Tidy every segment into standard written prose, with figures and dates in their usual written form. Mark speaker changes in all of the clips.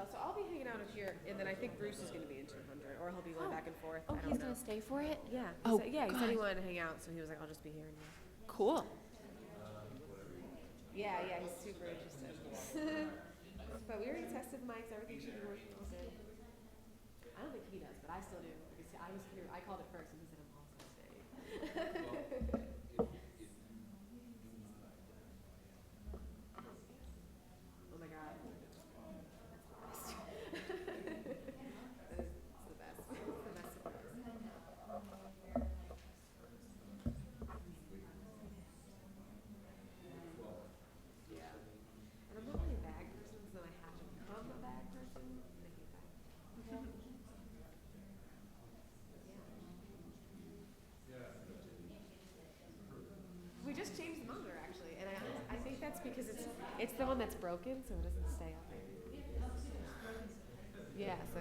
Speaker 1: tell. So I'll be hanging out here, and then I think Bruce is going to be in 200, or he'll be going back and forth.
Speaker 2: Oh,
Speaker 1: I don't
Speaker 2: he's
Speaker 1: know.
Speaker 2: gonna stay for it?
Speaker 1: Yeah.
Speaker 2: Oh,
Speaker 1: He said he
Speaker 2: God.
Speaker 1: wanted to hang out, so he was like, I'll just be here. And
Speaker 2: Cool.
Speaker 1: yeah, he's super interested. But we already tested Mike's. Everything should be working all good. I don't think he does, but I still do. Because I was here. I called it first, and he said I'm also staying. Oh my god. That's the best. It's the best. It's the best surprise. Yeah. And I'm not really a bag person, so I have to become a bag person. I hate that. We just changed the monitor actually, and I think that's because it's the one that's broken, so it doesn't stay up there. Yeah, so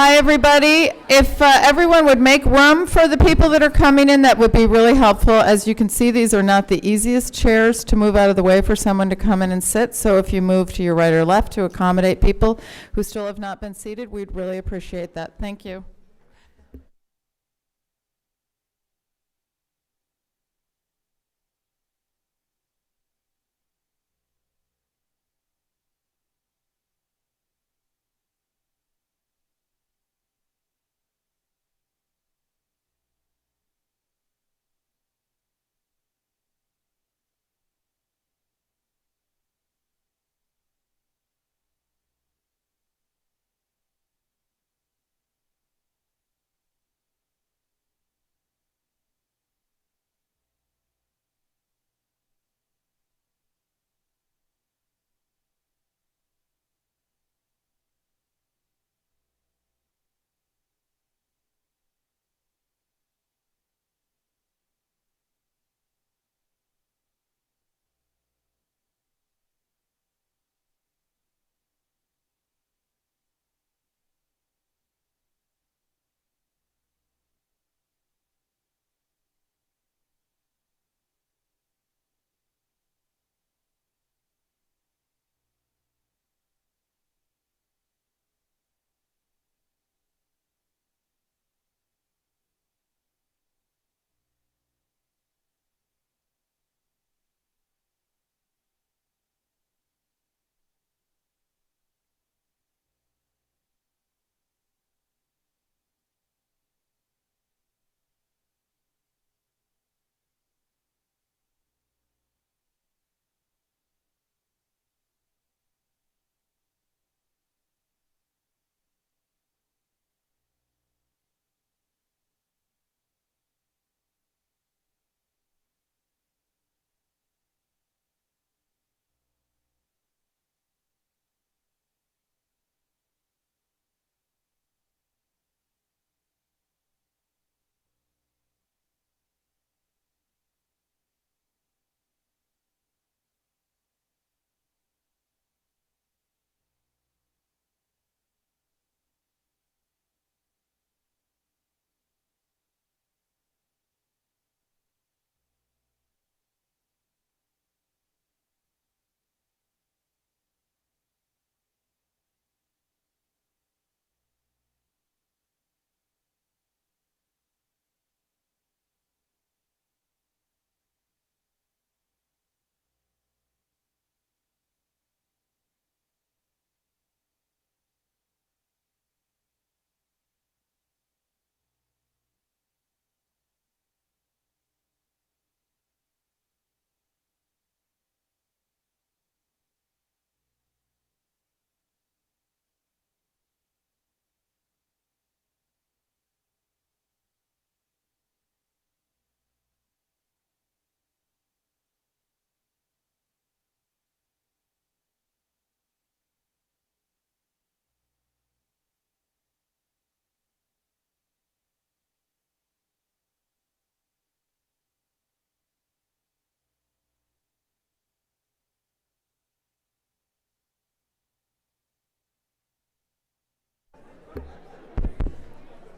Speaker 2: Hi, everybody. If everyone would make room for the people that are coming in, that would be really helpful. As you can see, these are not the easiest chairs to move out of the way for someone to come in and sit. So if you move to your right or left to accommodate people who still have not been seated, we'd really appreciate that. Thank you.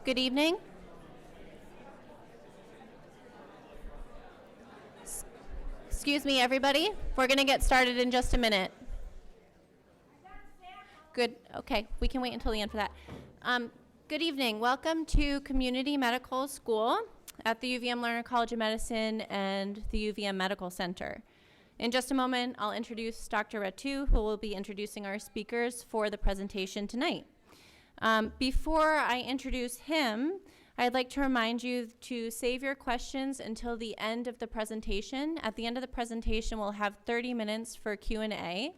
Speaker 3: Good evening. Excuse me, everybody. We're going to get started in just a minute. Good. Okay, we can wait until the end for that. Good evening. Welcome to Community Medical School at the UVM Lerner College of Medicine and the UVM Medical Center. In just a moment, I'll introduce Dr. Ratu, who will be introducing our speakers for the presentation tonight. Before I introduce him, I'd like to remind you to save your questions until the end of the presentation. At the end of the presentation, we'll have 30 minutes for Q&A.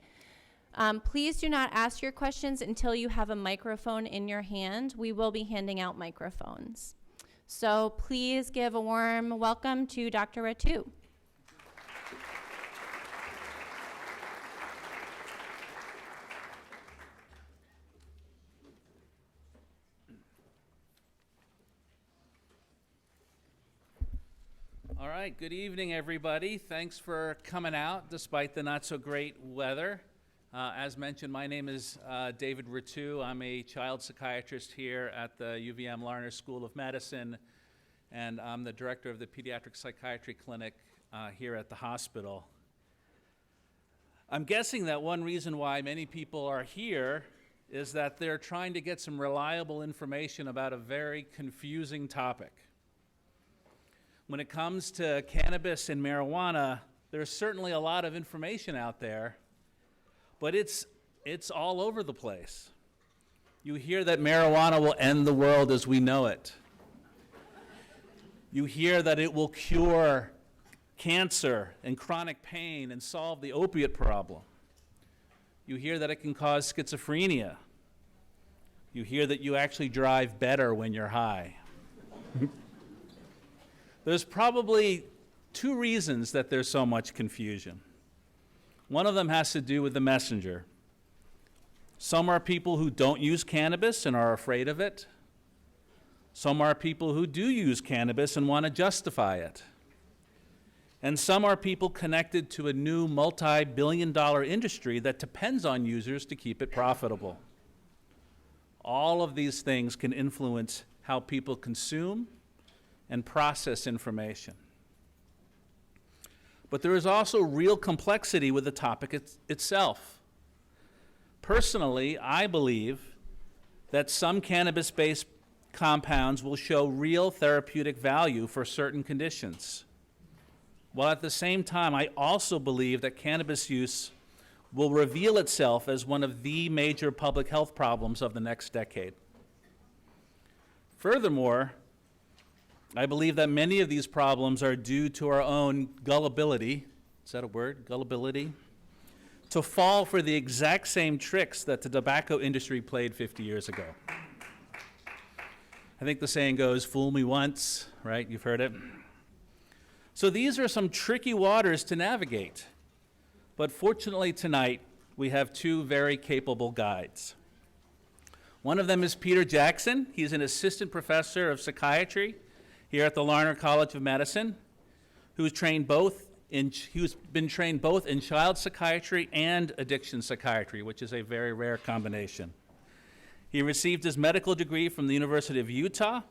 Speaker 3: Please do not ask your questions until you have a microphone in your hand. We will be handing out microphones. So please give a warm welcome to Dr. Ratu.
Speaker 4: All right, good evening, everybody. Thanks for coming out despite the not so great weather. As mentioned, my name is David Ritu. I'm a child psychiatrist here at the UVM Larner School of Medicine, and I'm the director of the Pediatric Psychiatry Clinic here at the hospital. I'm guessing that one reason why many people are here is that they're trying to get some reliable information about a very confusing topic. When it comes to cannabis and marijuana, there's certainly a lot of information out there, but it's all over the place. You hear that marijuana will end the world as we know it. You hear that it will cure cancer and chronic pain and solve the opiate problem. You hear that it can cause schizophrenia. You hear that you actually drive better when you're high. There's probably two reasons that there's so much confusion. One of them has to do with the messenger. Some are people who don't use cannabis and are afraid of it. Some are people who do use cannabis and want to justify it. And some are people connected to a new multi-billion-dollar industry that depends on users to keep it profitable. All of these things can influence how people consume and process information. But there is also real complexity with the topic itself. Personally, I believe that some cannabis-based compounds will show real therapeutic value for certain conditions, while at the same time, I also believe that cannabis use will reveal itself as one of the major public health problems of the next decade. Furthermore, I believe that many of these problems are due to our own gullibility, is that a word, gullibility? To fall for the exact same tricks that the tobacco industry played 50 years ago. I think the saying goes, fool me once, right? You've heard it. So these are some tricky waters to navigate. But fortunately tonight, we have two very capable guides. One of them is Peter Jackson. He's an assistant professor of psychiatry here at the Larner College of Medicine, who's been trained both in child psychiatry and addiction psychiatry, which is a very rare combination. He received his medical degree from the University of Utah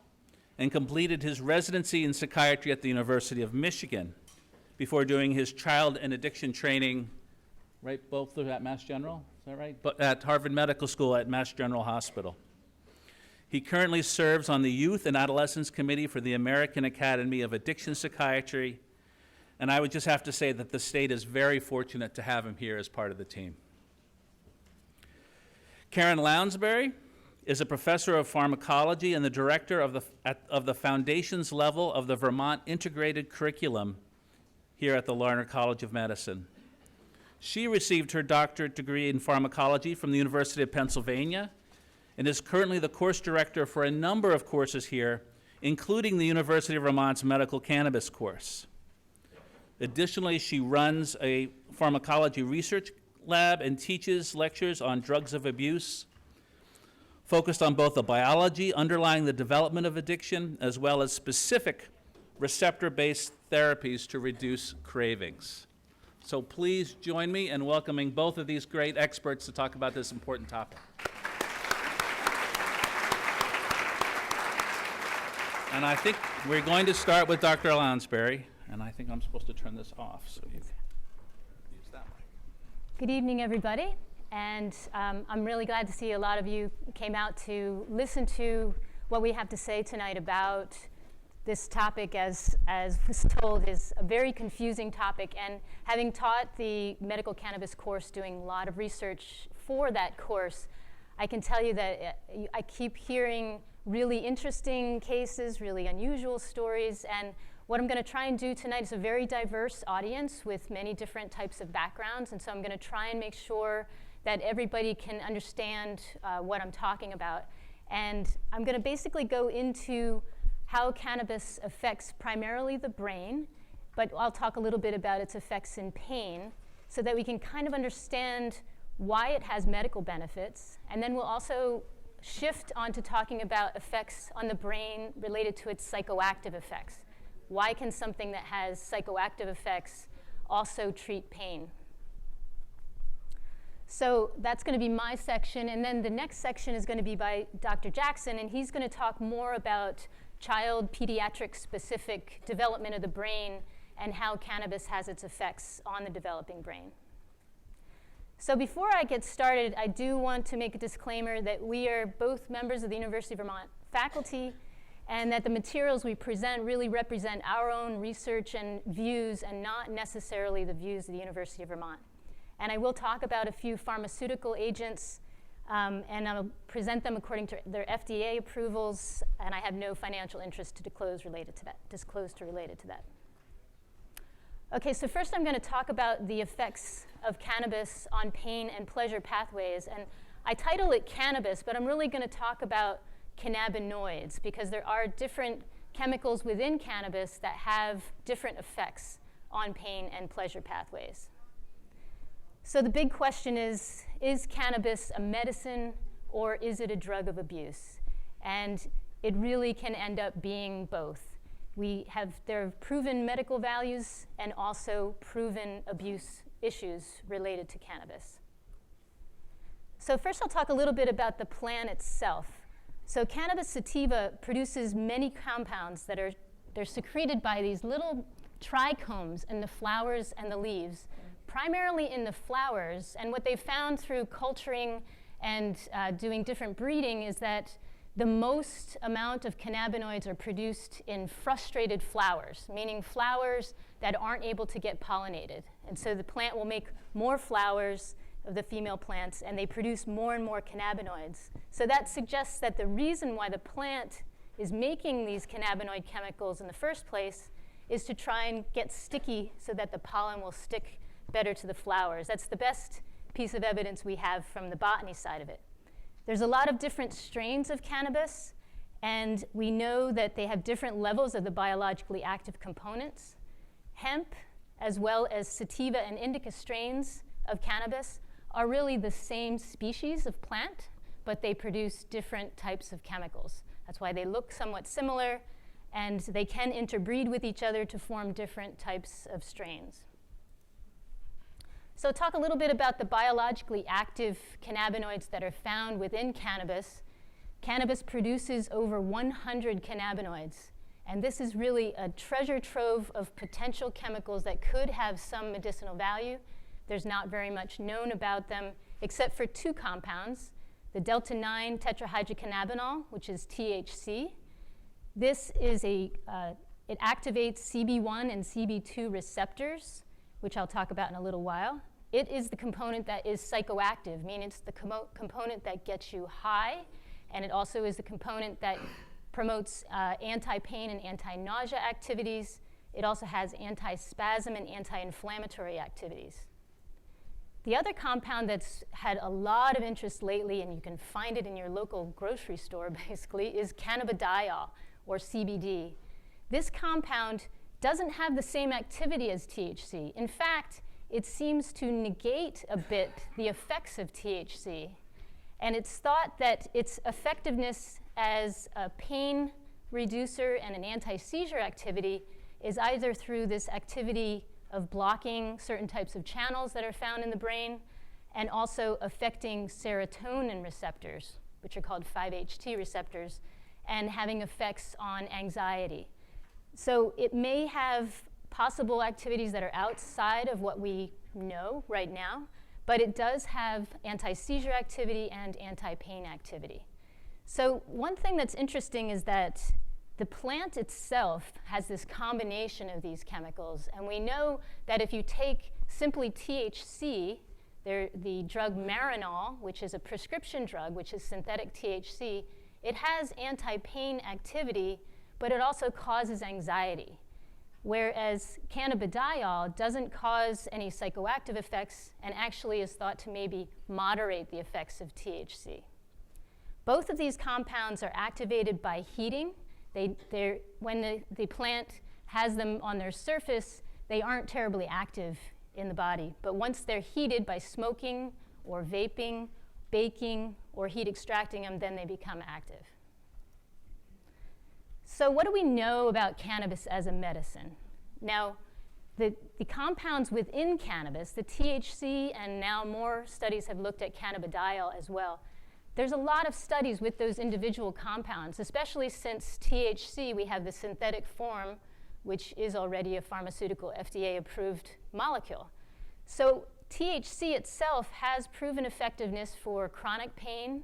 Speaker 4: and completed his residency in psychiatry at the University of Michigan before doing his child and addiction training, right, both at Mass General, is that right? But at Harvard Medical School at Mass General Hospital. He currently serves on the Youth and Adolescence Committee for the American Academy of Addiction Psychiatry, and I would just have to say that the state is very fortunate to have him here as part of the team. Karen Lounsbury is a professor of pharmacology and the director of the foundations level of the Vermont Integrated Curriculum here at the Larner College of Medicine. She received her doctorate degree in pharmacology from the University of Pennsylvania and is currently the course director for a number of courses here, including the University of Vermont's medical cannabis course. Additionally, she runs a pharmacology research lab and teaches lectures on drugs of abuse, focused on both the biology underlying the development of addiction as well as specific receptor-based therapies to reduce cravings. So please join me in welcoming both of these great experts to talk about this important topic. And I think we're going to start with Dr. Lounsbury, and I think I'm supposed to turn this off, so you can use that mic.
Speaker 5: Good evening, everybody. And I'm really glad to see a lot of you came out to listen to what we have to say tonight about this topic, as was told, is a very confusing topic. And having taught the medical cannabis course, doing a lot of research for that course, I can tell you that I keep hearing really interesting cases, really unusual stories. And what I'm going to try and do tonight is a very diverse audience with many different types of backgrounds. And so I'm going to try and make sure that everybody can understand what I'm talking about. And I'm going to basically go into how cannabis affects primarily the brain, but I'll talk a little bit about its effects in pain so that we can kind of understand why it has medical benefits. And then we'll also shift on to talking about effects on the brain related to its psychoactive effects. Why can something that has psychoactive effects also treat pain? So that's going to be my section, and then the next section is going to be by Dr. Jackson, and he's going to talk more about child pediatric specific development of the brain and how cannabis has its effects on the developing brain. So before I get started, I do want to make a disclaimer that we are both members of the University of Vermont faculty, and that the materials we present really represent our own research and views and not necessarily the views of the University of Vermont. And I will talk about a few pharmaceutical agents, and I'll present them according to their FDA approvals, and I have no financial interest to disclose related to that. Okay, so first I'm going to talk about the effects of cannabis on pain and pleasure pathways. And I title it Cannabis, but I'm really going to talk about cannabinoids because there are different chemicals within cannabis that have different effects on pain and pleasure pathways. So the big question is cannabis a medicine or is it a drug of abuse? And it really can end up being both. There are proven medical values and also proven abuse issues related to cannabis. So first I'll talk a little bit about the plant itself. So cannabis sativa produces many compounds that they're secreted by these little trichomes in the flowers and the leaves, primarily in the flowers. And what they've found through culturing and doing different breeding is that the most amount of cannabinoids are produced in frustrated flowers, meaning flowers that aren't able to get pollinated. And so the plant will make more flowers of the female plants, and they produce more and more cannabinoids. So that suggests that the reason why the plant is making these cannabinoid chemicals in the first place is to try and get sticky so that the pollen will stick better to the flowers. That's the best piece of evidence we have from the botany side of it. There's a lot of different strains of cannabis, and we know that they have different levels of the biologically active components. Hemp, as well as sativa and indica strains of cannabis, are really the same species of plant, but they produce different types of chemicals. That's why they look somewhat similar, and they can interbreed with each other to form different types of strains. So talk a little bit about the biologically active cannabinoids that are found within cannabis. Cannabis produces over 100 cannabinoids, and this is really a treasure trove of potential chemicals that could have some medicinal value. There's not very much known about them, except for two compounds, the delta-9 tetrahydrocannabinol, which is THC. This is it activates CB1 and CB2 receptors, which I'll talk about in a little while. It is the component that is psychoactive, meaning it's the component that gets you high, and it also is the component that promotes anti-pain and anti-nausea activities. It also has anti-spasm and anti-inflammatory activities. The other compound that's had a lot of interest lately, and you can find it in your local grocery store basically, is cannabidiol, or CBD. This compound doesn't have the same activity as THC. In fact, it seems to negate a bit the effects of THC. And it's thought that its effectiveness as a pain reducer and an anti-seizure activity is either through this activity of blocking certain types of channels that are found in the brain and also affecting serotonin receptors, which are called 5-HT receptors, and having effects on anxiety. So it may have possible activities that are outside of what we know right now, but it does have anti-seizure activity and anti-pain activity. So one thing that's interesting is that the plant itself has this combination of these chemicals, and we know that if you take simply THC, the drug Marinol, which is a prescription drug, which is synthetic THC, it has anti-pain activity, but it also causes anxiety. Whereas cannabidiol doesn't cause any psychoactive effects and actually is thought to maybe moderate the effects of THC. Both of these compounds are activated by heating. When the plant has them on their surface, they aren't terribly active in the body. But once they're heated by smoking or vaping, baking, or heat extracting them, then they become active. So what do we know about cannabis as a medicine? Now, the compounds within cannabis, the THC, and now more studies have looked at cannabidiol as well. There's a lot of studies with those individual compounds, especially since THC, we have the synthetic form, which is already a pharmaceutical FDA-approved molecule. So THC itself has proven effectiveness for chronic pain,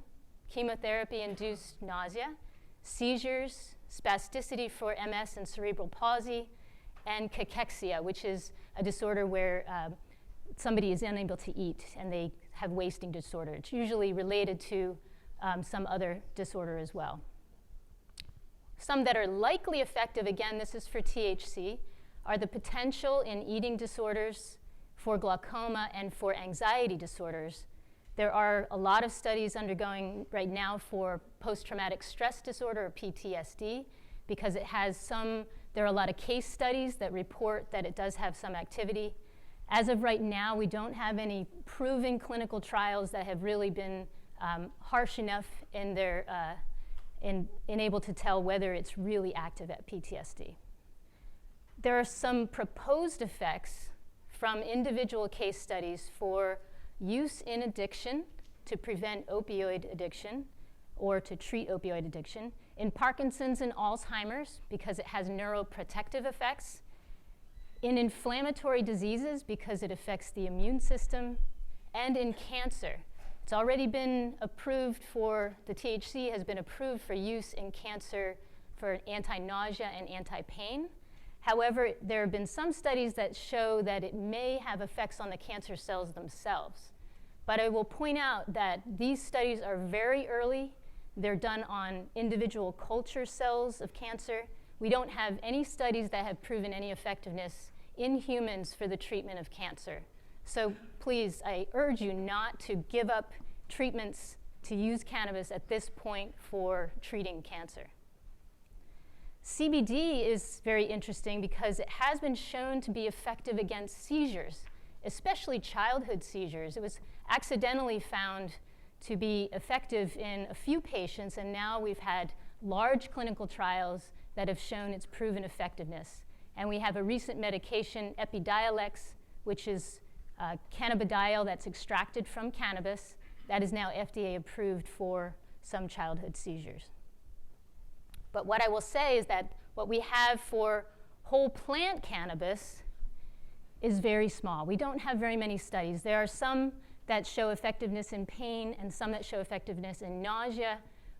Speaker 5: chemotherapy-induced nausea, seizures, spasticity for MS and cerebral palsy, and cachexia, which is a disorder where somebody is unable to eat and they have wasting disorder. It's usually related to some other disorder as well. Some that are likely effective, again, this is for THC, are the potential in eating disorders, for glaucoma, and for anxiety disorders. There are a lot of studies undergoing right now for post-traumatic stress disorder, or PTSD, because it has there are a lot of case studies that report that it does have some activity. As of right now, we don't have any proven clinical trials that have really been harsh enough in able to tell whether it's really active at PTSD. There are some proposed effects from individual case studies for use in addiction to prevent opioid addiction or to treat opioid addiction, in Parkinson's and Alzheimer's because it has neuroprotective effects, in inflammatory diseases because it affects the immune system, and in cancer. It's already been approved the THC has been approved for use in cancer for anti-nausea and anti-pain. However, there have been some studies that show that it may have effects on the cancer cells themselves. But I will point out that these studies are very early. They're done on individual culture cells of cancer. We don't have any studies that have proven any effectiveness in humans for the treatment of cancer. So please, I urge you not to give up treatments to use cannabis at this point for treating cancer. CBD is very interesting because it has been shown to be effective against seizures, especially childhood seizures. It was accidentally found to be effective in a few patients, and now we've had large clinical trials that have shown its proven effectiveness. And we have a recent medication, Epidiolex, which is cannabidiol that's extracted from cannabis, that is now FDA approved for some childhood seizures. But what I will say is that what we have for whole plant cannabis is very small. We don't have very many studies. There are some that show effectiveness in pain and some that show effectiveness in nausea,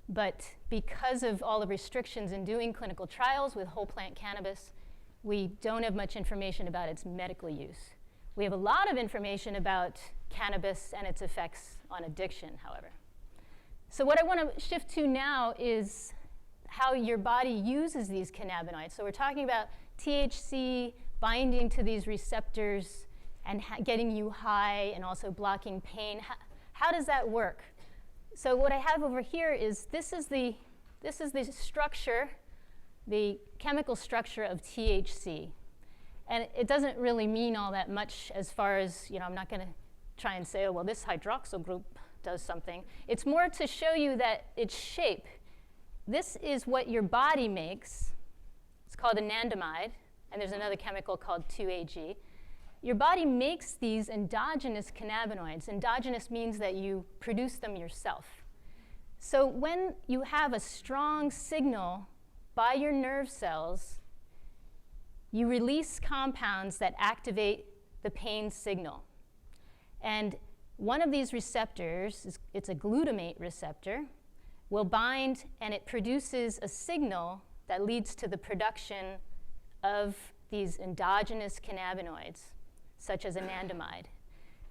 Speaker 5: but because of all the restrictions in doing clinical trials with whole plant cannabis, we don't have much information about its medical use. We have a lot of information about cannabis and its effects on addiction, however. So what I want to shift to now is how your body uses these cannabinoids. So we're talking about THC binding to these receptors and getting you high and also blocking pain. How does that work? So what I have over here is this is the structure, the chemical structure of THC. And it doesn't really mean all that much as far as, I'm not going to try and say, oh, well, this hydroxyl group does something. It's more to show you that its shape. This is what your body makes. It's called anandamide, and there's another chemical called 2-AG. Your body makes these endogenous cannabinoids. Endogenous means that you produce them yourself. So when you have a strong signal by your nerve cells, you release compounds that activate the pain signal. And one of these receptors, it's a glutamate receptor, will bind and it produces a signal that leads to the production of these endogenous cannabinoids, such as anandamide.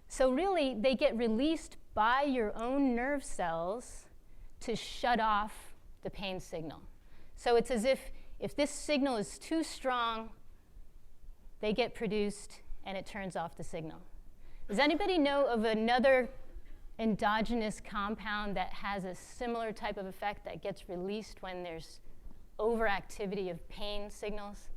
Speaker 5: So really, they get released by your own nerve cells to shut off the pain signal. So it's as if this signal is too strong, they get produced and it turns off the signal. Does anybody know of another endogenous compound that has a similar type of effect that gets released when there's overactivity of pain signals?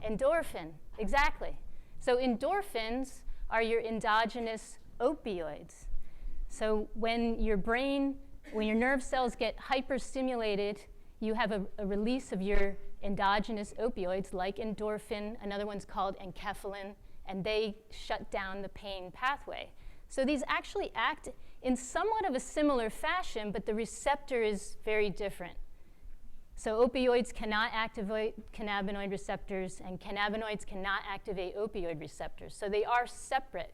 Speaker 5: Endorphin, exactly. So endorphins are your endogenous opioids. So when your nerve cells get hyperstimulated, you have a release of your endogenous opioids like endorphin, another one's called enkephalin, and they shut down the pain pathway. So these actually act in somewhat of a similar fashion, but the receptor is very different. So opioids cannot activate cannabinoid receptors, and cannabinoids cannot activate opioid receptors. So they are separate,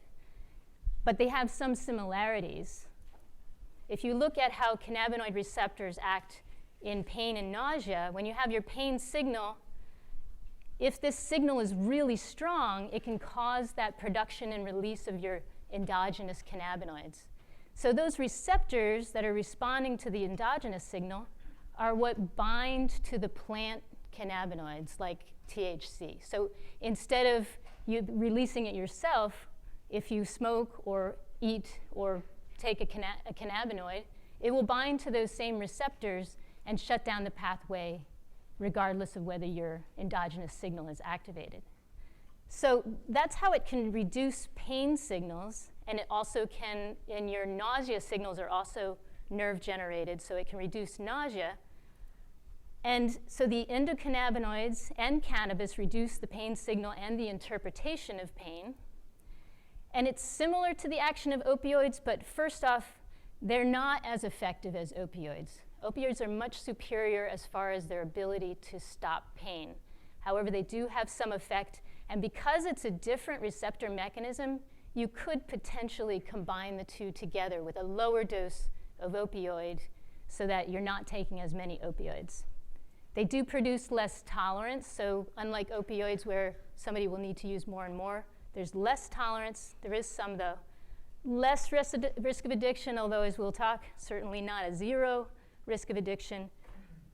Speaker 5: but they have some similarities. If you look at how cannabinoid receptors act in pain and nausea, when you have your pain signal, if this signal is really strong, it can cause that production and release of your endogenous cannabinoids. So those receptors that are responding to the endogenous signal are what bind to the plant cannabinoids like THC. So instead of you releasing it yourself, if you smoke or eat or take a cannabinoid, it will bind to those same receptors and shut down the pathway regardless of whether your endogenous signal is activated. So that's how it can reduce pain signals, and it also can, and your nausea signals are also nerve generated, so it can reduce nausea. And so the endocannabinoids and cannabis reduce the pain signal and the interpretation of pain. And it's similar to the action of opioids, but first off, they're not as effective as opioids. Opioids are much superior as far as their ability to stop pain. However, they do have some effect, and because it's a different receptor mechanism, you could potentially combine the two together with a lower dose of opioid so that you're not taking as many opioids. They do produce less tolerance, so unlike opioids where somebody will need to use more and more, there's less tolerance. There is some, though. Less risk of addiction, although as we'll talk, certainly not a zero risk of addiction.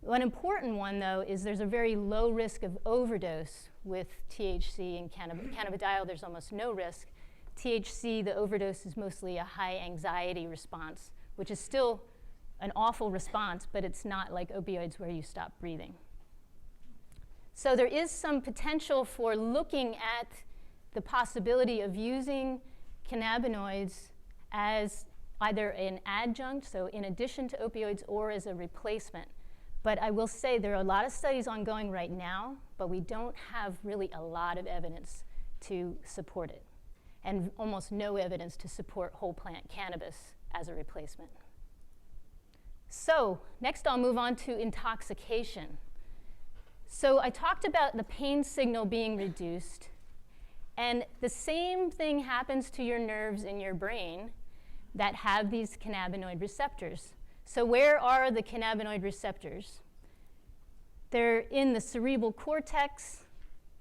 Speaker 5: One important one, though, is there's a very low risk of overdose with THC and cannabidiol. There's almost no risk. THC, the overdose is mostly a high anxiety response, which is still an awful response, but it's not like opioids where you stop breathing. So there is some potential for looking at the possibility of using cannabinoids as either an adjunct, so in addition to opioids, or as a replacement. But I will say there are a lot of studies ongoing right now, but we don't have really a lot of evidence to support it, and almost no evidence to support whole plant cannabis as a replacement. So next I'll move on to intoxication. So I talked about the pain signal being reduced, and the same thing happens to your nerves in your brain that have these cannabinoid receptors. So where are the cannabinoid receptors? They're in the cerebral cortex,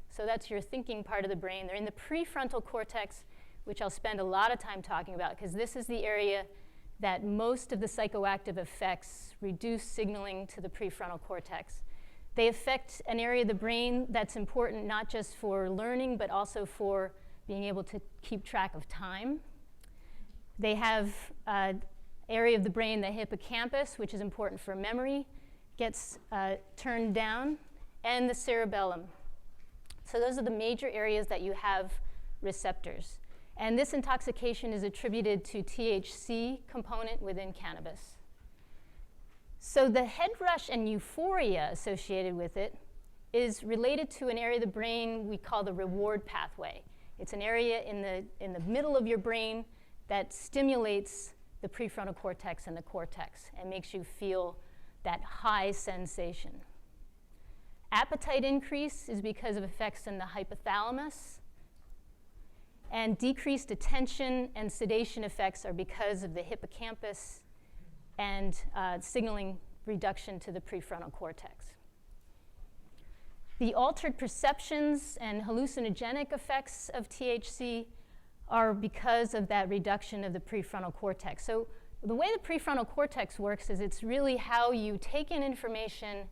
Speaker 5: so that's your thinking part of the brain. They're in the prefrontal cortex, which I'll spend a lot of time talking about, because this is the area that most of the psychoactive effects reduce signaling to the prefrontal cortex. They affect an area of the brain that's important not just for learning, but also for being able to keep track of time. They have an area of the brain, the hippocampus, which is important for memory, gets turned down, and the cerebellum. So those are the major areas that you have receptors. And this intoxication is attributed to THC component within cannabis. So the head rush and euphoria associated with it is related to an area of the brain we call the reward pathway. It's an area in the middle of your brain that stimulates the prefrontal cortex and the cortex and makes you feel that high sensation. Appetite increase is because of effects in the hypothalamus, and decreased attention and sedation effects are because of the hippocampus and signaling reduction to the prefrontal cortex. The altered perceptions and hallucinogenic effects of THC are because of that reduction of the prefrontal cortex. So the way the prefrontal cortex works is it's really how you take in information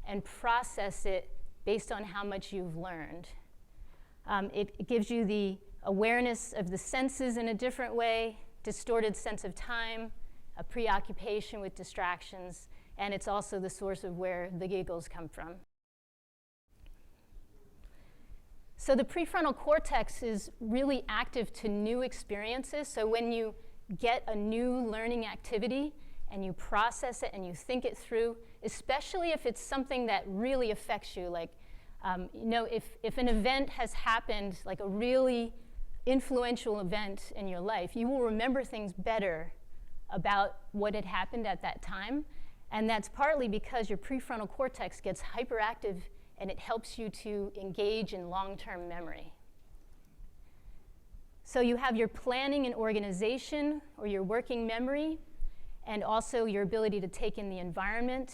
Speaker 5: and process it based on how much you've learned. It gives you the awareness of the senses in a different way, distorted sense of time, a preoccupation with distractions, and it's also the source of where the giggles come from. So the prefrontal cortex is really active to new experiences. So when you get a new learning activity and you process it and you think it through, especially if it's something that really affects you. Like, if an event has happened, like a really influential event in your life, you will remember things better about what had happened at that time. And that's partly because your prefrontal cortex gets hyperactive and it helps you to engage in long-term memory. So you have your planning and organization, or your working memory, and also your ability to take in the environment.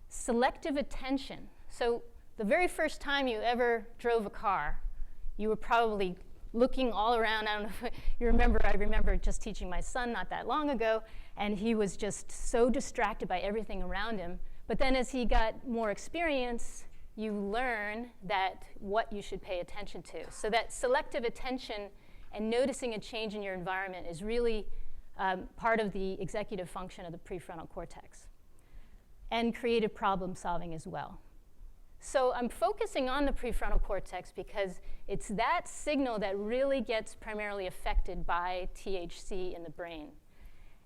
Speaker 5: Selective attention. So the very first time you ever drove a car, you were probably looking all around. I don't know if you remember, I remember just teaching my son not that long ago, and he was just so distracted by everything around him. But then as he got more experience, you learn that what you should pay attention to. So that selective attention and noticing a change in your environment is really part of the executive function of the prefrontal cortex. And creative problem solving as well. So I'm focusing on the prefrontal cortex because it's that signal that really gets primarily affected by THC in the brain.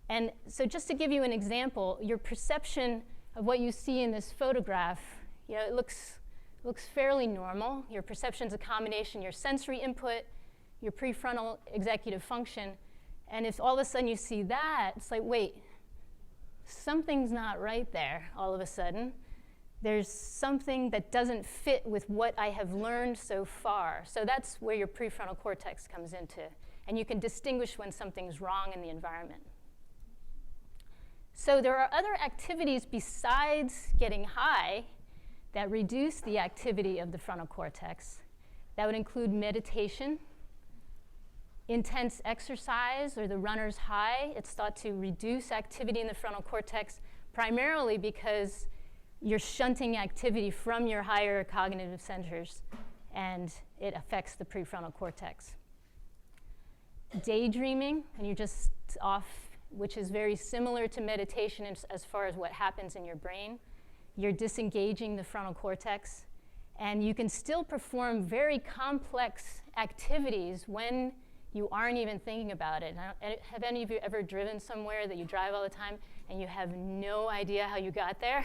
Speaker 5: And so just to give you an example, your perception of what you see in this photograph, it looks fairly normal. Your perception's a combination, your sensory input, your prefrontal executive function, and if all of a sudden you see that, it's like, wait, something's not right there all of a sudden. There's something that doesn't fit with what I have learned so far. So that's where your prefrontal cortex comes into, and you can distinguish when something's wrong in the environment. So there are other activities besides getting high that reduce the activity of the frontal cortex. That would include meditation, intense exercise, or the runner's high. It's thought to reduce activity in the frontal cortex, primarily because you're shunting activity from your higher cognitive centers, and it affects the prefrontal cortex. Daydreaming, and you're just off, which is very similar to meditation as far as what happens in your brain. You're disengaging the frontal cortex, and you can still perform very complex activities when you aren't even thinking about it. Have any of you ever driven somewhere that you drive all the time and you have no idea how you got there?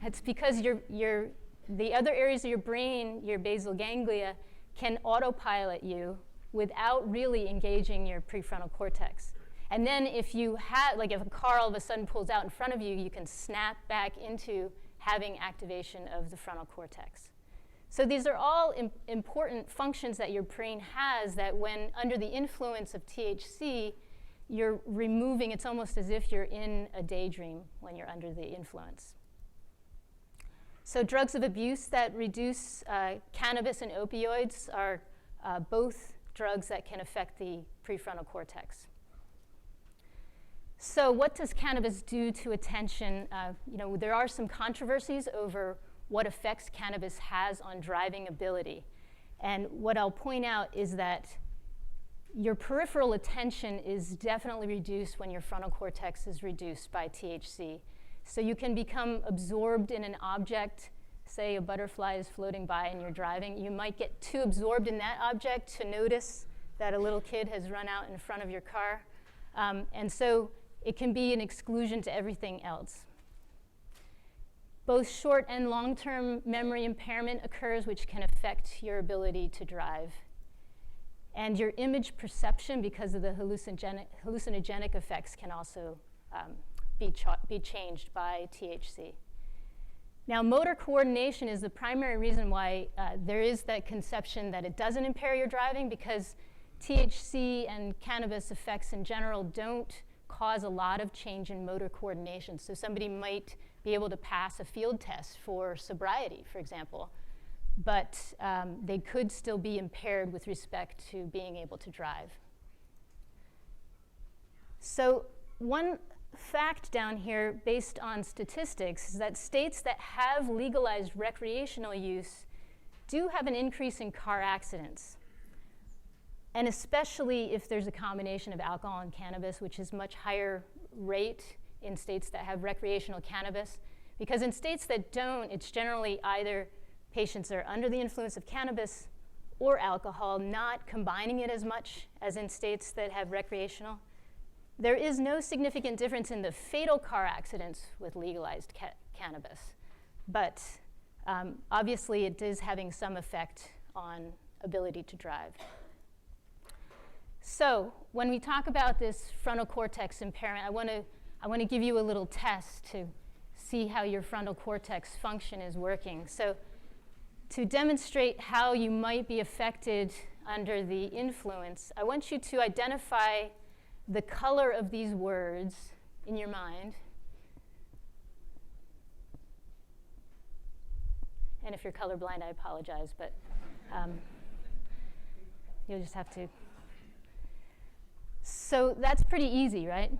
Speaker 5: It's because the other areas of your brain, your basal ganglia, can autopilot you without really engaging your prefrontal cortex. And then if a car all of a sudden pulls out in front of you, you can snap back into having activation of the frontal cortex. So these are all important functions that your brain has that when under the influence of THC, you're removing, it's almost as if you're in a daydream when you're under the influence. So drugs of abuse that reduce cannabis and opioids are both drugs that can affect the prefrontal cortex. So what does cannabis do to attention? There are some controversies over what effects cannabis has on driving ability. And what I'll point out is that your peripheral attention is definitely reduced when your frontal cortex is reduced by THC. So you can become absorbed in an object. Say a butterfly is floating by and you're driving. You might get too absorbed in that object to notice that a little kid has run out in front of your car. And so it can be an exclusion to everything else. Both short and long-term memory impairment occurs, which can affect your ability to drive. And your image perception, because of the hallucinogenic effects, can also be changed by THC. Now, motor coordination is the primary reason why there is that conception that it doesn't impair your driving, because THC and cannabis effects in general don't cause a lot of change in motor coordination. So somebody might be able to pass a field test for sobriety, for example, but they could still be impaired with respect to being able to drive. So one fact down here based on statistics is that states that have legalized recreational use do have an increase in car accidents. And especially if there's a combination of alcohol and cannabis, which is much higher rate in states that have recreational cannabis. Because in states that don't, it's generally either patients are under the influence of cannabis or alcohol, not combining it as much as in states that have recreational. There is no significant difference in the fatal car accidents with legalized cannabis, but obviously it is having some effect on ability to drive. So when we talk about this frontal cortex impairment, I want to give you a little test to see how your frontal cortex function is working. So to demonstrate how you might be affected under the influence, I want you to identify the color of these words in your mind. And if you're colorblind, I apologize, but you'll just have to. So that's pretty easy, right?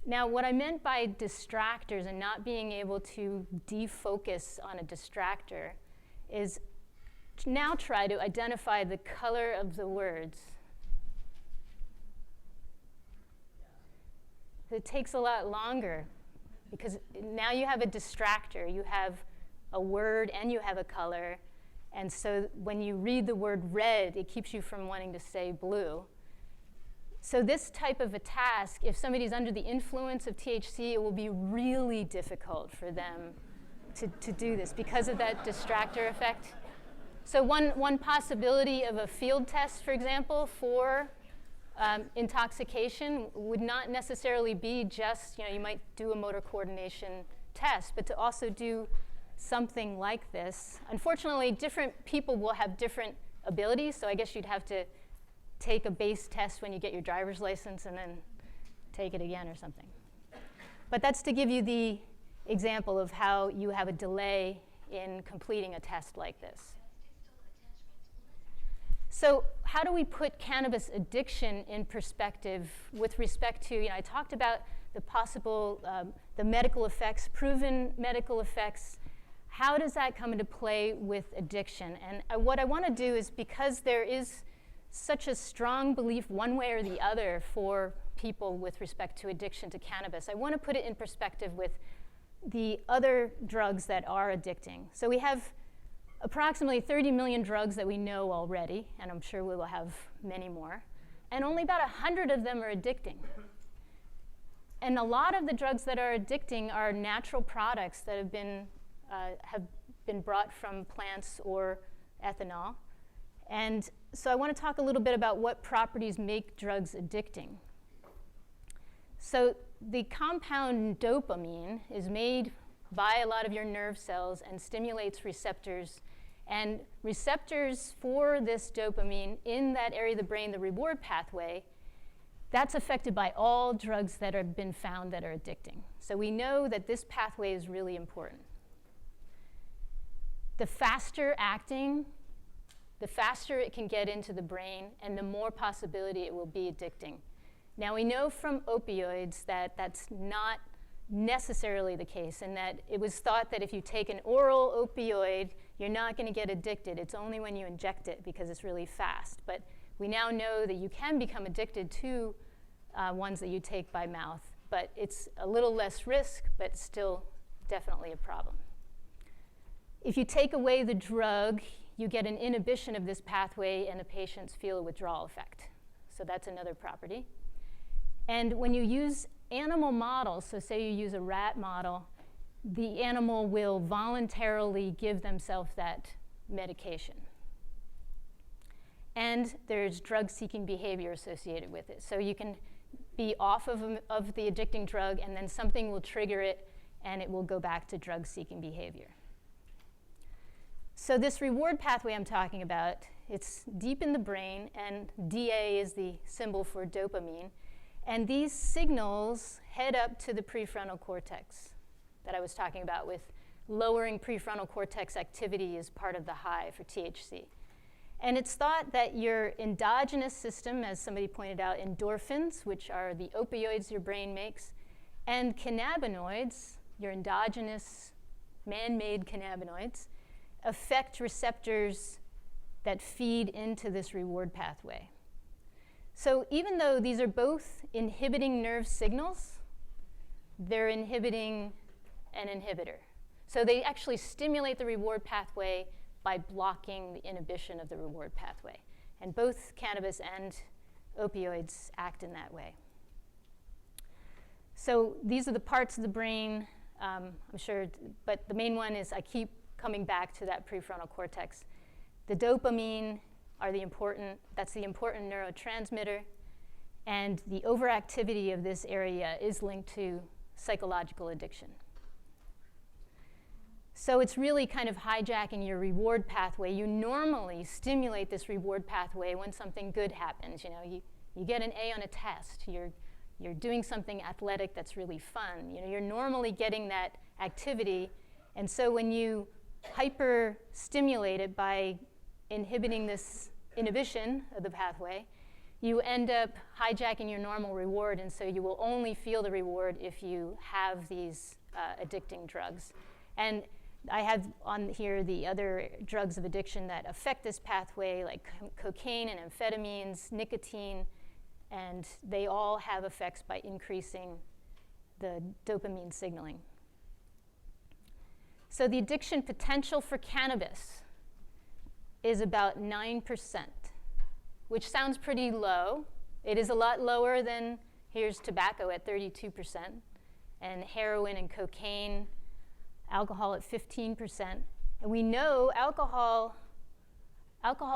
Speaker 5: Now, what I meant by distractors and not being able to defocus on a distractor is now try to identify the color of the words. It takes a lot longer because now you have a distractor. You have a word and you have a color. And so when you read the word red, it keeps you from wanting to say blue. So this type of a task, if somebody's under the influence of THC, it will be really difficult for them to do this because of that distractor effect. So one possibility of a field test, for example, for intoxication would not necessarily be just, you might do a motor coordination test, but to also do something like this. Unfortunately, different people will have different abilities, so I guess you'd have to take a base test when you get your driver's license and then take it again or something. But that's to give you the example of how you have a delay in completing a test like this. So how do we put cannabis addiction in perspective with respect to, I talked about the possible, the medical effects, proven medical effects. How does that come into play with addiction? And what I want to do is, because there is such a strong belief one way or the other for people with respect to addiction to cannabis, I want to put it in perspective with the other drugs that are addicting. So we have approximately 30 million drugs that we know already, and I'm sure we will have many more, and only about 100 of them are addicting. And a lot of the drugs that are addicting are natural products that have been brought from plants or ethanol. And so I want to talk a little bit about what properties make drugs addicting. So the compound dopamine is made by a lot of your nerve cells and stimulates receptors. And receptors for this dopamine in that area of the brain, the reward pathway, that's affected by all drugs that have been found that are addicting. So we know that this pathway is really important. The faster acting, the faster it can get into the brain, and the more possibility it will be addicting. Now, we know from opioids that that's not necessarily the case, and that it was thought that if you take an oral opioid, you're not going to get addicted. It's only when you inject it because it's really fast. But we now know that you can become addicted to ones that you take by mouth, but it's a little less risk, but still definitely a problem. If you take away the drug, you get an inhibition of this pathway and the patients feel a withdrawal effect. So that's another property. And when you use animal models, so say you use a rat model, the animal will voluntarily give themselves that medication. And there's drug-seeking behavior associated with it. So you can be off of the addicting drug, and then something will trigger it, and it will go back to drug-seeking behavior. So this reward pathway I'm talking about, it's deep in the brain, and DA is the symbol for dopamine. And these signals head up to the prefrontal cortex that I was talking about, with lowering prefrontal cortex activity as part of the high for THC. And it's thought that your endogenous system, as somebody pointed out, endorphins, which are the opioids your brain makes, and cannabinoids, your endogenous man-made cannabinoids, affect receptors that feed into this reward pathway. So even though these are both inhibiting nerve signals, they're inhibiting an inhibitor. So they actually stimulate the reward pathway by blocking the inhibition of the reward pathway. And both cannabis and opioids act in that way. So these are the parts of the brain, I'm sure, but the main one is I keep coming back to that prefrontal cortex. The dopamine that's the important neurotransmitter, and the overactivity of this area is linked to psychological addiction. So it's really kind of hijacking your reward pathway. You normally stimulate this reward pathway when something good happens. You know, you get an A on a test. You're doing something athletic that's really fun. You know, you're normally getting that activity, and so when you hyper-stimulate it by inhibiting this inhibition of the pathway, you end up hijacking your normal reward, and so you will only feel the reward if you have these addicting drugs. And I have on here the other drugs of addiction that affect this pathway, like cocaine and amphetamines, nicotine, and they all have effects by increasing the dopamine signaling. So the addiction potential for cannabis is about 9%, which sounds pretty low. It is a lot lower than, here's tobacco at 32%, and heroin and cocaine, alcohol at 15%. And we know alcohol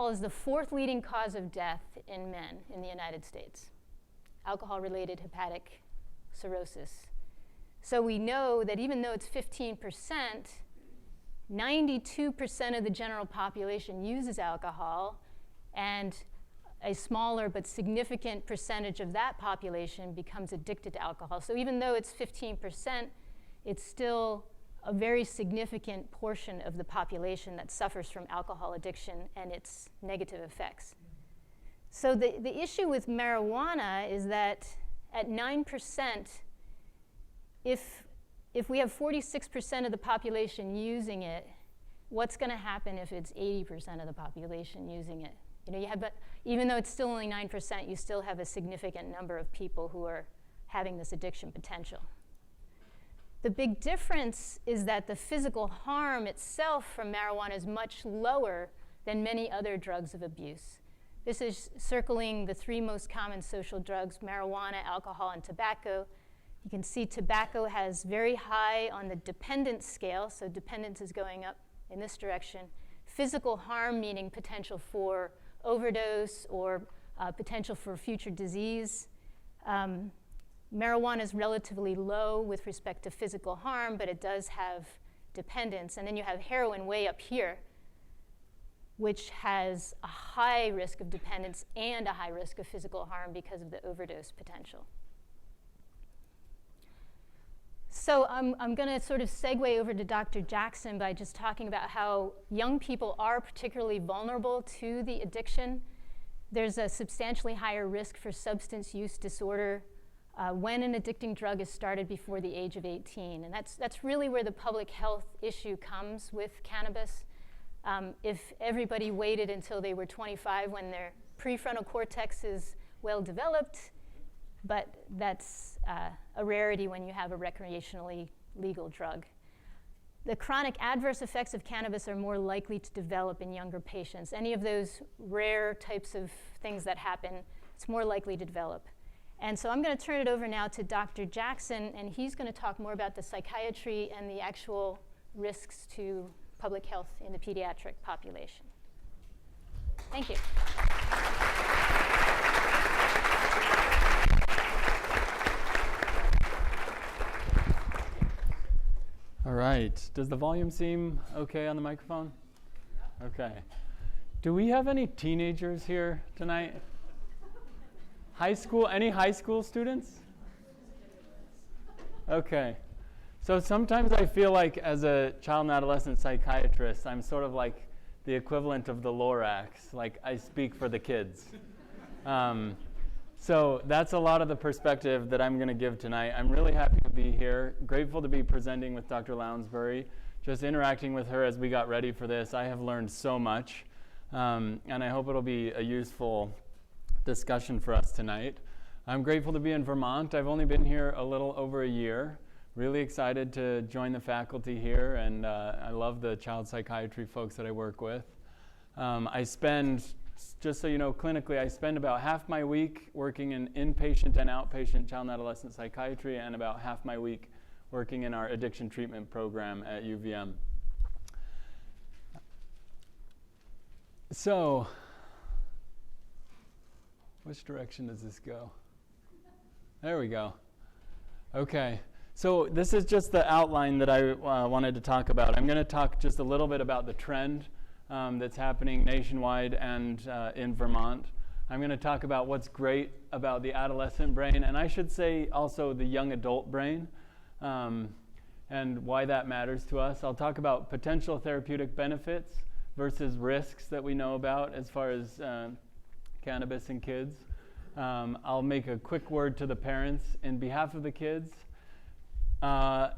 Speaker 5: is the 4th leading cause of death in men in the United States, alcohol-related hepatic cirrhosis. So we know that even though it's 15%, 92% of the general population uses alcohol, and a smaller but significant percentage of that population becomes addicted to alcohol. So even though it's 15%, it's still a very significant portion of the population that suffers from alcohol addiction and its negative effects. So the issue with marijuana is that at 9%, if we have 46% of the population using it, what's going to happen if it's 80% of the population using it? You know, even though it's still only 9%, you still have a significant number of people who are having this addiction potential. The big difference is that the physical harm itself from marijuana is much lower than many other drugs of abuse. This is circling the 3 most common social drugs: marijuana, alcohol, and tobacco. You can see tobacco has very high on the dependence scale, so dependence is going up in this direction. Physical harm, meaning potential for overdose or potential for future disease. Marijuana is relatively low with respect to physical harm, but it does have dependence. And then you have heroin way up here, which has a high risk of dependence and a high risk of physical harm because of the overdose potential. So I'm going to sort of segue over to Dr. Jackson by just talking about how young people are particularly vulnerable to the addiction. There's a substantially higher risk for substance use disorder when an addicting drug is started before the age of 18. And that's really where the public health issue comes with cannabis. If everybody waited until they were 25 when their prefrontal cortex is well developed, but that's a rarity when you have a recreationally legal drug. The chronic adverse effects of cannabis are more likely to develop in younger patients. Any of those rare types of things that happen, it's more likely to develop. And so I'm going to turn it over now to Dr. Jackson, and he's going to talk more about the psychiatry and the actual risks to public health in the pediatric population. Thank you.
Speaker 6: All right. Does the volume seem okay on the microphone? Okay. Do we have any teenagers here tonight? High school? Any high school students? Okay. So sometimes I feel like as a child and adolescent psychiatrist, I'm sort of like the equivalent of the Lorax. Like I speak for the kids. So that's a lot of the perspective that I'm going to give tonight. I'm really happy to be here, grateful to be presenting with Dr. Lounsbury, just interacting with her as we got ready for this. I have learned so much, and I hope it'll be a useful discussion for us tonight. I'm grateful to be in Vermont. I've only been here a little over a year. Really excited to join the faculty here, and I love the child psychiatry folks that I work with. I spend just so you know, clinically, I spend about half my week working in inpatient and outpatient child and adolescent psychiatry, and about half my week working in our addiction treatment program at UVM. So, which direction does this go? There we go. Okay. So this is just the outline that I wanted to talk about. I'm going to talk just a little bit about the trend that's happening nationwide and in Vermont. I'm going to talk about what's great about the adolescent brain, and I should say also the young adult brain, and why that matters to us. I'll talk about potential therapeutic benefits versus risks that we know about as far as cannabis in kids. I'll make a quick word to the parents in behalf of the kids. And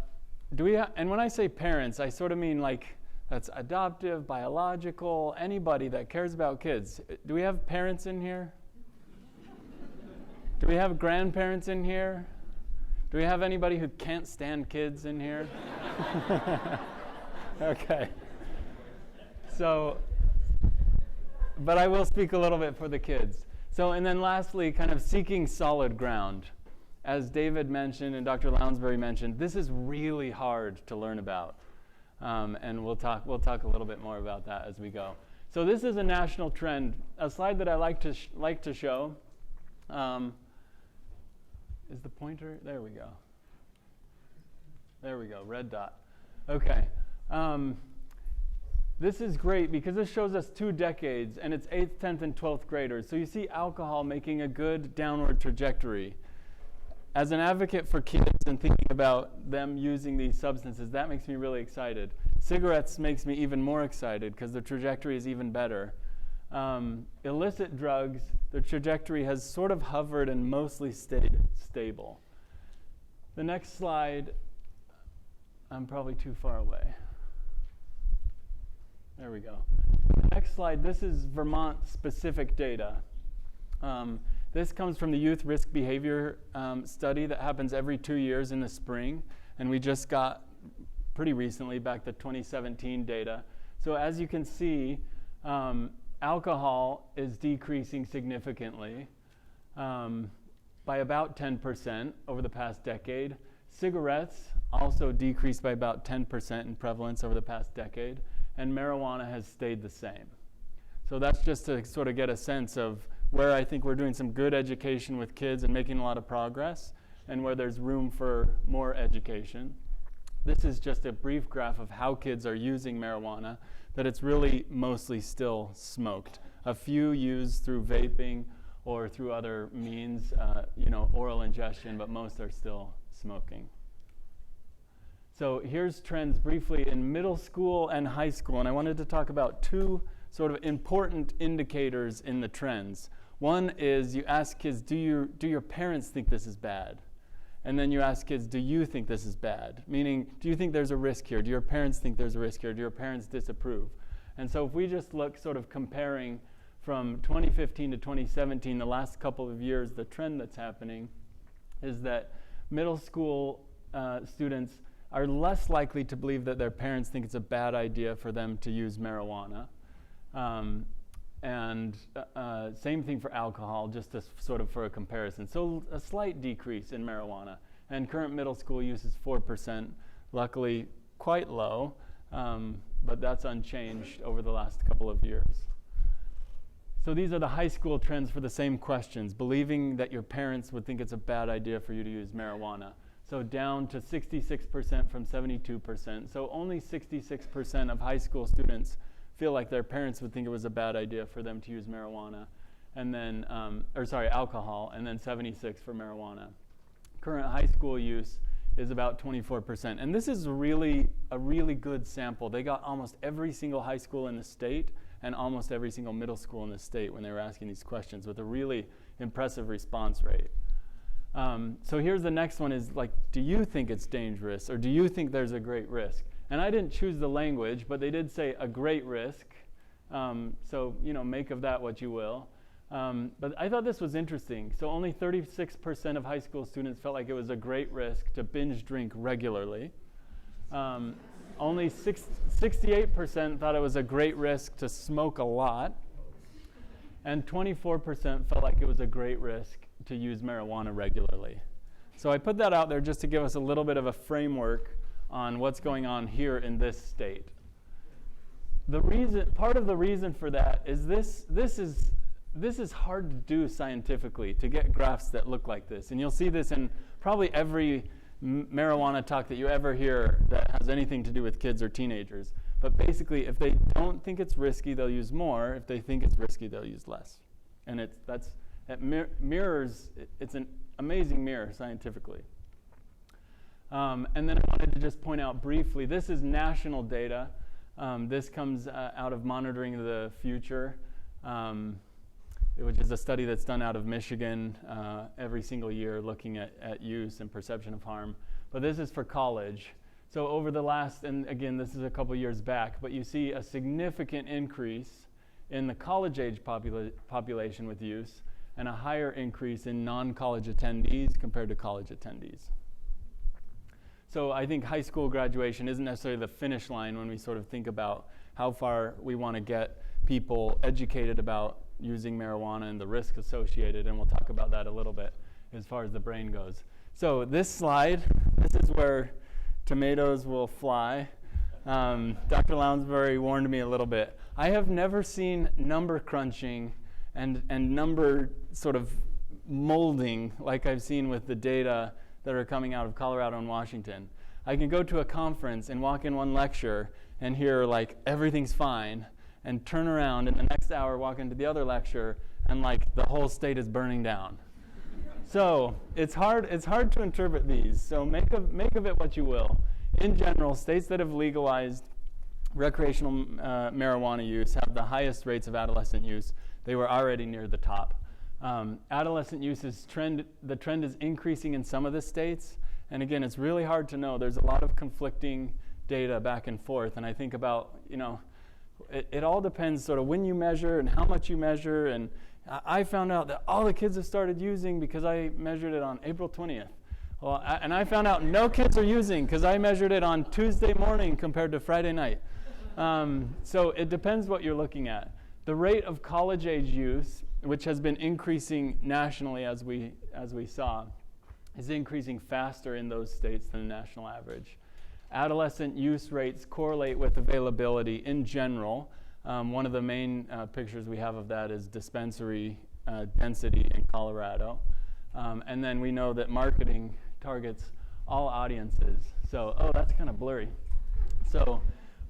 Speaker 6: when I say parents, I sort of mean like that's adoptive, biological, anybody that cares about kids. Do we have parents in here? Do we have grandparents in here? Do we have anybody who can't stand kids in here? Okay. So, but I will speak a little bit for the kids. So, and then lastly, kind of seeking solid ground. As David mentioned and Dr. Lounsbury mentioned, this is really hard to learn about. And we'll talk a little bit more about that as we go. So this is a national trend. A slide that I like to show is the pointer. There we go. There we go, red dot. Okay. This is great because this shows us 2 decades, and it's 8th, 10th, and 12th graders. So you see alcohol making a good downward trajectory. As an advocate for kids and thinking about them using these substances, that makes me really excited. Cigarettes makes me even more excited because the trajectory is even better. Illicit drugs, the trajectory has sort of hovered and mostly stayed stable. The next slide, I'm probably too far away. There we go. Next slide, this is Vermont-specific data. This comes from the Youth Risk Behavior study that happens every 2 years in the spring, and we just got pretty recently back the 2017 data. So as you can see, alcohol is decreasing significantly by about 10% over the past decade. Cigarettes also decreased by about 10% in prevalence over the past decade, and marijuana has stayed the same. So that's just to sort of get a sense of where I think we're doing some good education with kids and making a lot of progress, and where there's room for more education. This is just a brief graph of how kids are using marijuana, that it's really mostly still smoked. A few used through vaping or through other means, oral ingestion, but most are still smoking. So here's trends briefly in middle school and high school, and I wanted to talk about 2 sort of important indicators in the trends. One is you ask kids, do your parents think this is bad? And then you ask kids, do you think this is bad? Meaning, do you think there's a risk here? Do your parents think there's a risk here? Do your parents disapprove? And so if we just look sort of comparing from 2015 to 2017, the last couple of years, the trend that's happening is that middle school students are less likely to believe that their parents think it's a bad idea for them to use marijuana. And same thing for alcohol, just to sort of for a comparison. So a slight decrease in marijuana. And current middle school use is 4%, luckily quite low, but that's unchanged over the last couple of years. So these are the high school trends for the same questions, believing that your parents would think it's a bad idea for you to use marijuana. So down to 66% from 72%. So only 66% of high school students feel like their parents would think it was a bad idea for them to use marijuana, and then, alcohol, and then 76 for marijuana. Current high school use is about 24%. And this is a really good sample. They got almost every single high school in the state and almost every single middle school in the state when they were asking these questions with a really impressive response rate. So here's the next one is like, do you think it's dangerous, or do you think there's a great risk? And I didn't choose the language, but they did say a great risk. So, make of that what you will. But I thought this was interesting. So only 36% of high school students felt like it was a great risk to binge drink regularly. Only 68% thought it was a great risk to smoke a lot. and 24% felt like it was a great risk to use marijuana regularly. So I put that out there just to give us a little bit of a framework on what's going on here in this state. Part of the reason for that is this is hard to do scientifically, to get graphs that look like this. And you'll see this in probably every marijuana talk that you ever hear that has anything to do with kids or teenagers. But basically, if they don't think it's risky, they'll use more. If they think it's risky, they'll use less. And it mirrors, it's an amazing mirror scientifically. And then I wanted to just point out briefly, this is national data. This comes out of Monitoring the Future, which is a study that's done out of Michigan every single year looking at use and perception of harm. But this is for college. So over the last, and again, this is a couple years back, but you see a significant increase in the college-age population with use and a higher increase in non-college attendees compared to college attendees. So I think high school graduation isn't necessarily the finish line when we sort of think about how far we want to get people educated about using marijuana and the risk associated, and we'll talk about that a little bit as far as the brain goes. So this slide, this is where tomatoes will fly. Dr. Lounsbury warned me a little bit. I have never seen number crunching and number sort of molding like I've seen with the data that are coming out of Colorado and Washington. I can go to a conference and walk in one lecture and hear like everything's fine, and turn around in the next hour, walk into the other lecture, and like the whole state is burning down. So it's hard to interpret these. So make of it what you will. In general, states that have legalized recreational marijuana use have the highest rates of adolescent use. They were already near the top. Adolescent use the trend is increasing in some of the states. And again, it's really hard to know. There's a lot of conflicting data back and forth. And I think about, it all depends sort of when you measure and how much you measure. And I found out that all the kids have started using because I measured it on April 20th. Well, and I found out no kids are using because I measured it on Tuesday morning compared to Friday night. So it depends what you're looking at. The rate of college age use, which has been increasing nationally as we saw, is increasing faster in those states than the national average. Adolescent use rates correlate with availability in general. One of the main pictures we have of that is dispensary density in Colorado. And then we know that marketing targets all audiences. So, that's kind of blurry. So,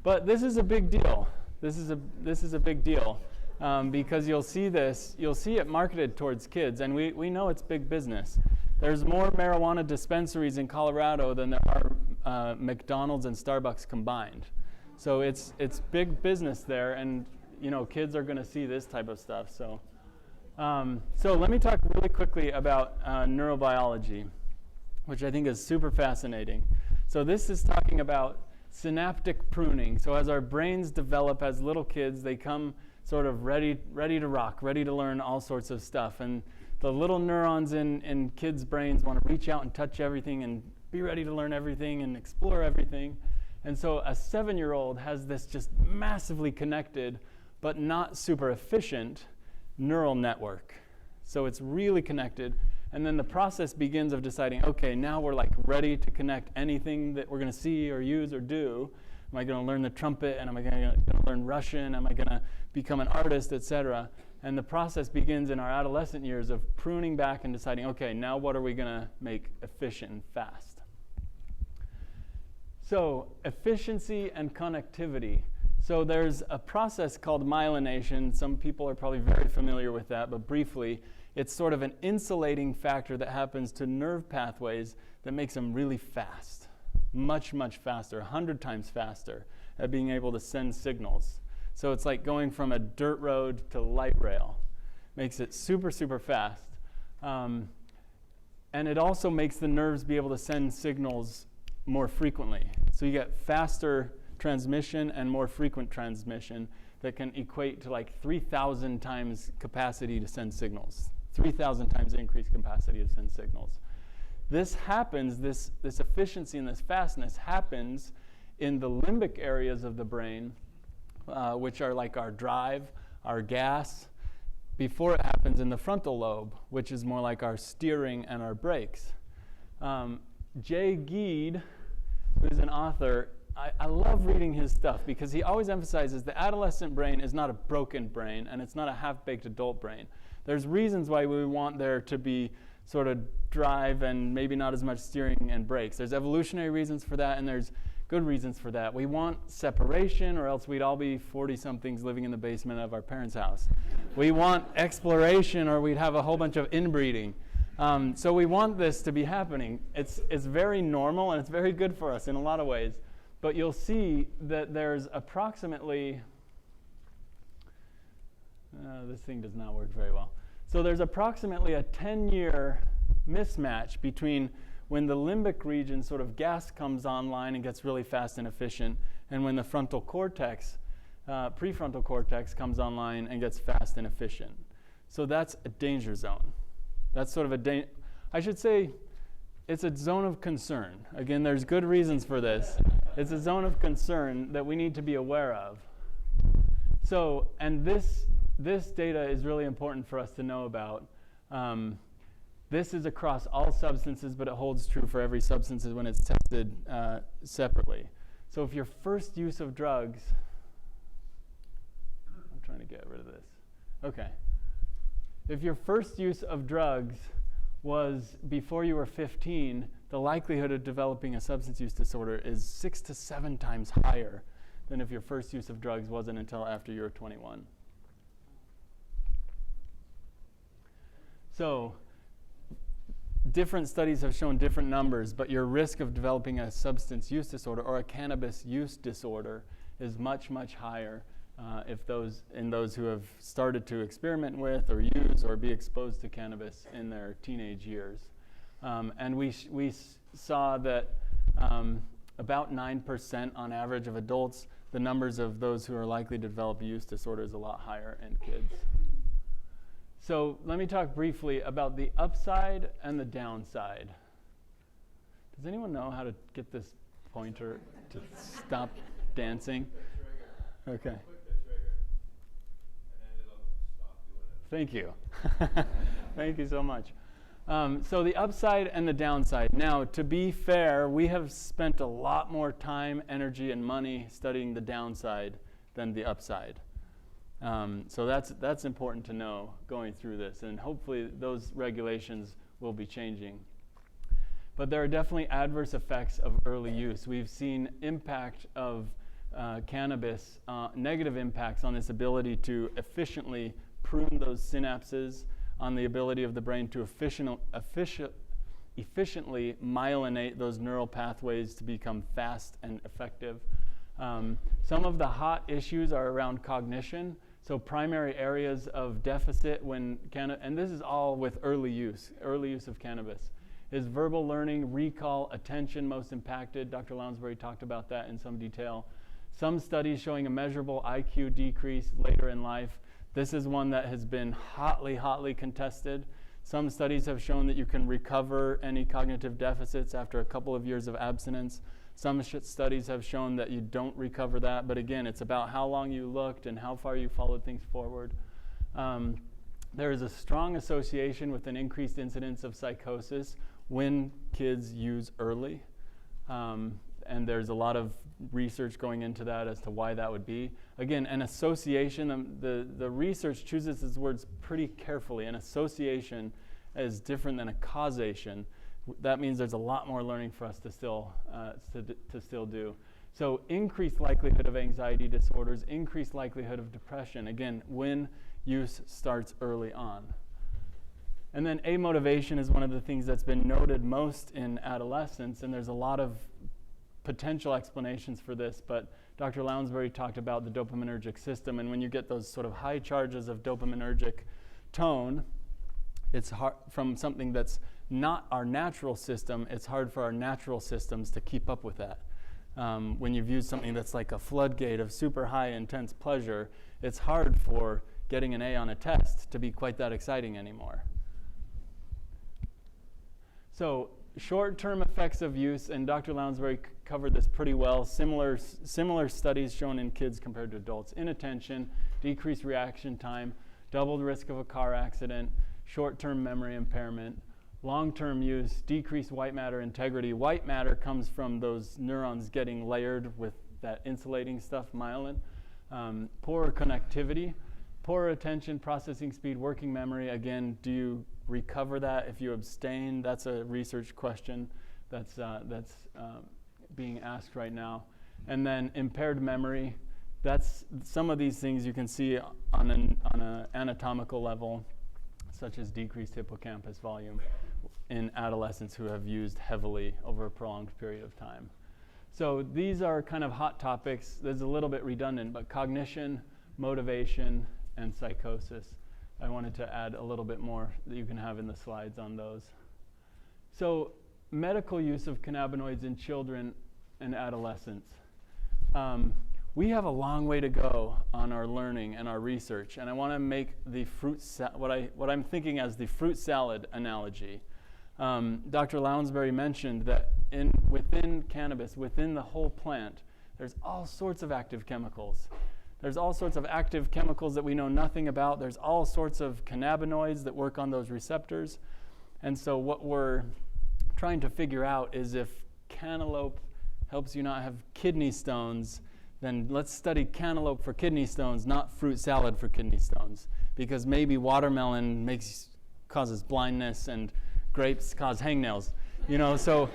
Speaker 6: but this is a big deal. This is a big deal because you'll see it marketed towards kids, and we know it's big business. There's more marijuana dispensaries in Colorado than there are McDonald's and Starbucks combined. So it's big business there, and kids are going to see this type of stuff. So let me talk really quickly about neurobiology, which I think is super fascinating. So this is talking about synaptic pruning. So as our brains develop as little kids, they come sort of ready to rock, ready to learn all sorts of stuff. And the little neurons in kids' brains want to reach out and touch everything and be ready to learn everything and explore everything. And so a 7-year-old has this just massively connected, but not super efficient neural network. So it's really connected. And then the process begins of deciding, okay, now we're like ready to connect anything that we're going to see or use or do. Am I going to learn the trumpet? And am I going to learn Russian? Am I going to become an artist, etc.? And the process begins in our adolescent years of pruning back and deciding, okay, now what are we going to make efficient and fast? So efficiency and connectivity. So there's a process called myelination. Some people are probably very familiar with that, but briefly, it's sort of an insulating factor that happens to nerve pathways that makes them really fast, much, much faster, 100 times faster at being able to send signals. So it's like going from a dirt road to light rail. Makes it super, super fast. And it also makes the nerves be able to send signals more frequently. So you get faster transmission and more frequent transmission that can equate to like 3,000 times capacity to send signals. 3,000 times increased capacity to send signals. This happens, this efficiency and this fastness happens in the limbic areas of the brain, which are like our drive, our gas, before it happens in the frontal lobe, which is more like our steering and our brakes. Jay Geed, who's an author, I love reading his stuff because he always emphasizes the adolescent brain is not a broken brain and it's not a half-baked adult brain. There's reasons why we want there to be sort of drive and maybe not as much steering and brakes. There's evolutionary reasons for that, and there's good reasons for that. We want separation, or else we'd all be 40-somethings living in the basement of our parents' house. We want exploration, or we'd have a whole bunch of inbreeding. So we want this to be happening. It's very normal, and it's very good for us in a lot of ways. But you'll see that there's approximately, this thing does not work very well. So there's approximately a 10-year mismatch between when the limbic region sort of gas comes online and gets really fast and efficient, and when the frontal cortex, prefrontal cortex comes online and gets fast and efficient. So that's a danger zone. That's sort of I should say it's a zone of concern. Again, there's good reasons for this. It's a zone of concern that we need to be aware of. So, and this data is really important for us to know about. This is across all substances, but it holds true for every substance when it's tested separately. So if your first use of drugs, I'm trying to get rid of this. Okay. If your first use of drugs was before you were 15, the likelihood of developing a substance use disorder is 6 to 7 times higher than if your first use of drugs wasn't until after you were 21. So, different studies have shown different numbers, but your risk of developing a substance use disorder or a cannabis use disorder is much, much higher in those who have started to experiment with or use or be exposed to cannabis in their teenage years. And we saw that about 9% on average of adults, the numbers of those who are likely to develop a use disorder is a lot higher in kids. So let me talk briefly about the upside and the downside. Does anyone know how to get this pointer to stop dancing? Okay. Thank you. Thank you so much. So the upside and the downside. Now, to be fair, we have spent a lot more time, energy, and money studying the downside than the upside. So that's important to know going through this, and hopefully those regulations will be changing. But there are definitely adverse effects of early use. We've seen impact of cannabis, negative impacts on this ability to efficiently prune those synapses, on the ability of the brain to efficiently myelinate those neural pathways to become fast and effective. Some of the hot issues are around cognition. So primary areas of deficit and this is all with early use of cannabis, is verbal learning, recall, attention most impacted. Dr. Lounsbury talked about that in some detail. Some studies showing a measurable IQ decrease later in life. This is one that has been hotly contested. Some studies have shown that you can recover any cognitive deficits after a couple of years of abstinence. Some studies have shown that you don't recover that, but again, it's about how long you looked and how far you followed things forward. There is a strong association with an increased incidence of psychosis when kids use early. And there's a lot of research going into that as to why that would be. Again, an association, the research chooses its words pretty carefully. An association is different than a causation. That means there's a lot more learning for us to still do. So increased likelihood of anxiety disorders, increased likelihood of depression, again, when use starts early on. And then amotivation is one of the things that's been noted most in adolescence, and there's a lot of potential explanations for this, but Dr. Lounsbury talked about the dopaminergic system, and when you get those sort of high charges of dopaminergic tone, it's hard from something that's not our natural system, it's hard for our natural systems to keep up with that. When you've used something that's like a floodgate of super high intense pleasure, it's hard for getting an A on a test to be quite that exciting anymore. So short-term effects of use, and Dr. Lounsbury covered this pretty well. Similar studies shown in kids compared to adults. Inattention, decreased reaction time, double the risk of a car accident, short-term memory impairment, long-term use, decreased white matter integrity. White matter comes from those neurons getting layered with that insulating stuff, myelin. Poorer connectivity, poorer attention, processing speed, working memory. Again, do you recover that if you abstain? That's a research question that's being asked right now. And then impaired memory. That's some of these things you can see on an anatomical level, such as decreased hippocampus volume in adolescents who have used heavily over a prolonged period of time. So these are kind of hot topics. There's a little bit redundant, but cognition, motivation, and psychosis. I wanted to add a little bit more that you can have in the slides on those. So medical use of cannabinoids in children and adolescents. We have a long way to go on our learning and our research, and I want to make the what I'm thinking as the fruit salad analogy. Dr. Lounsbury mentioned that within cannabis, within the whole plant, there's all sorts of active chemicals. There's all sorts of active chemicals that we know nothing about. There's all sorts of cannabinoids that work on those receptors. And so what we're trying to figure out is if cantaloupe helps you not have kidney stones, then let's study cantaloupe for kidney stones, not fruit salad for kidney stones. Because maybe watermelon causes blindness and grapes cause hangnails. So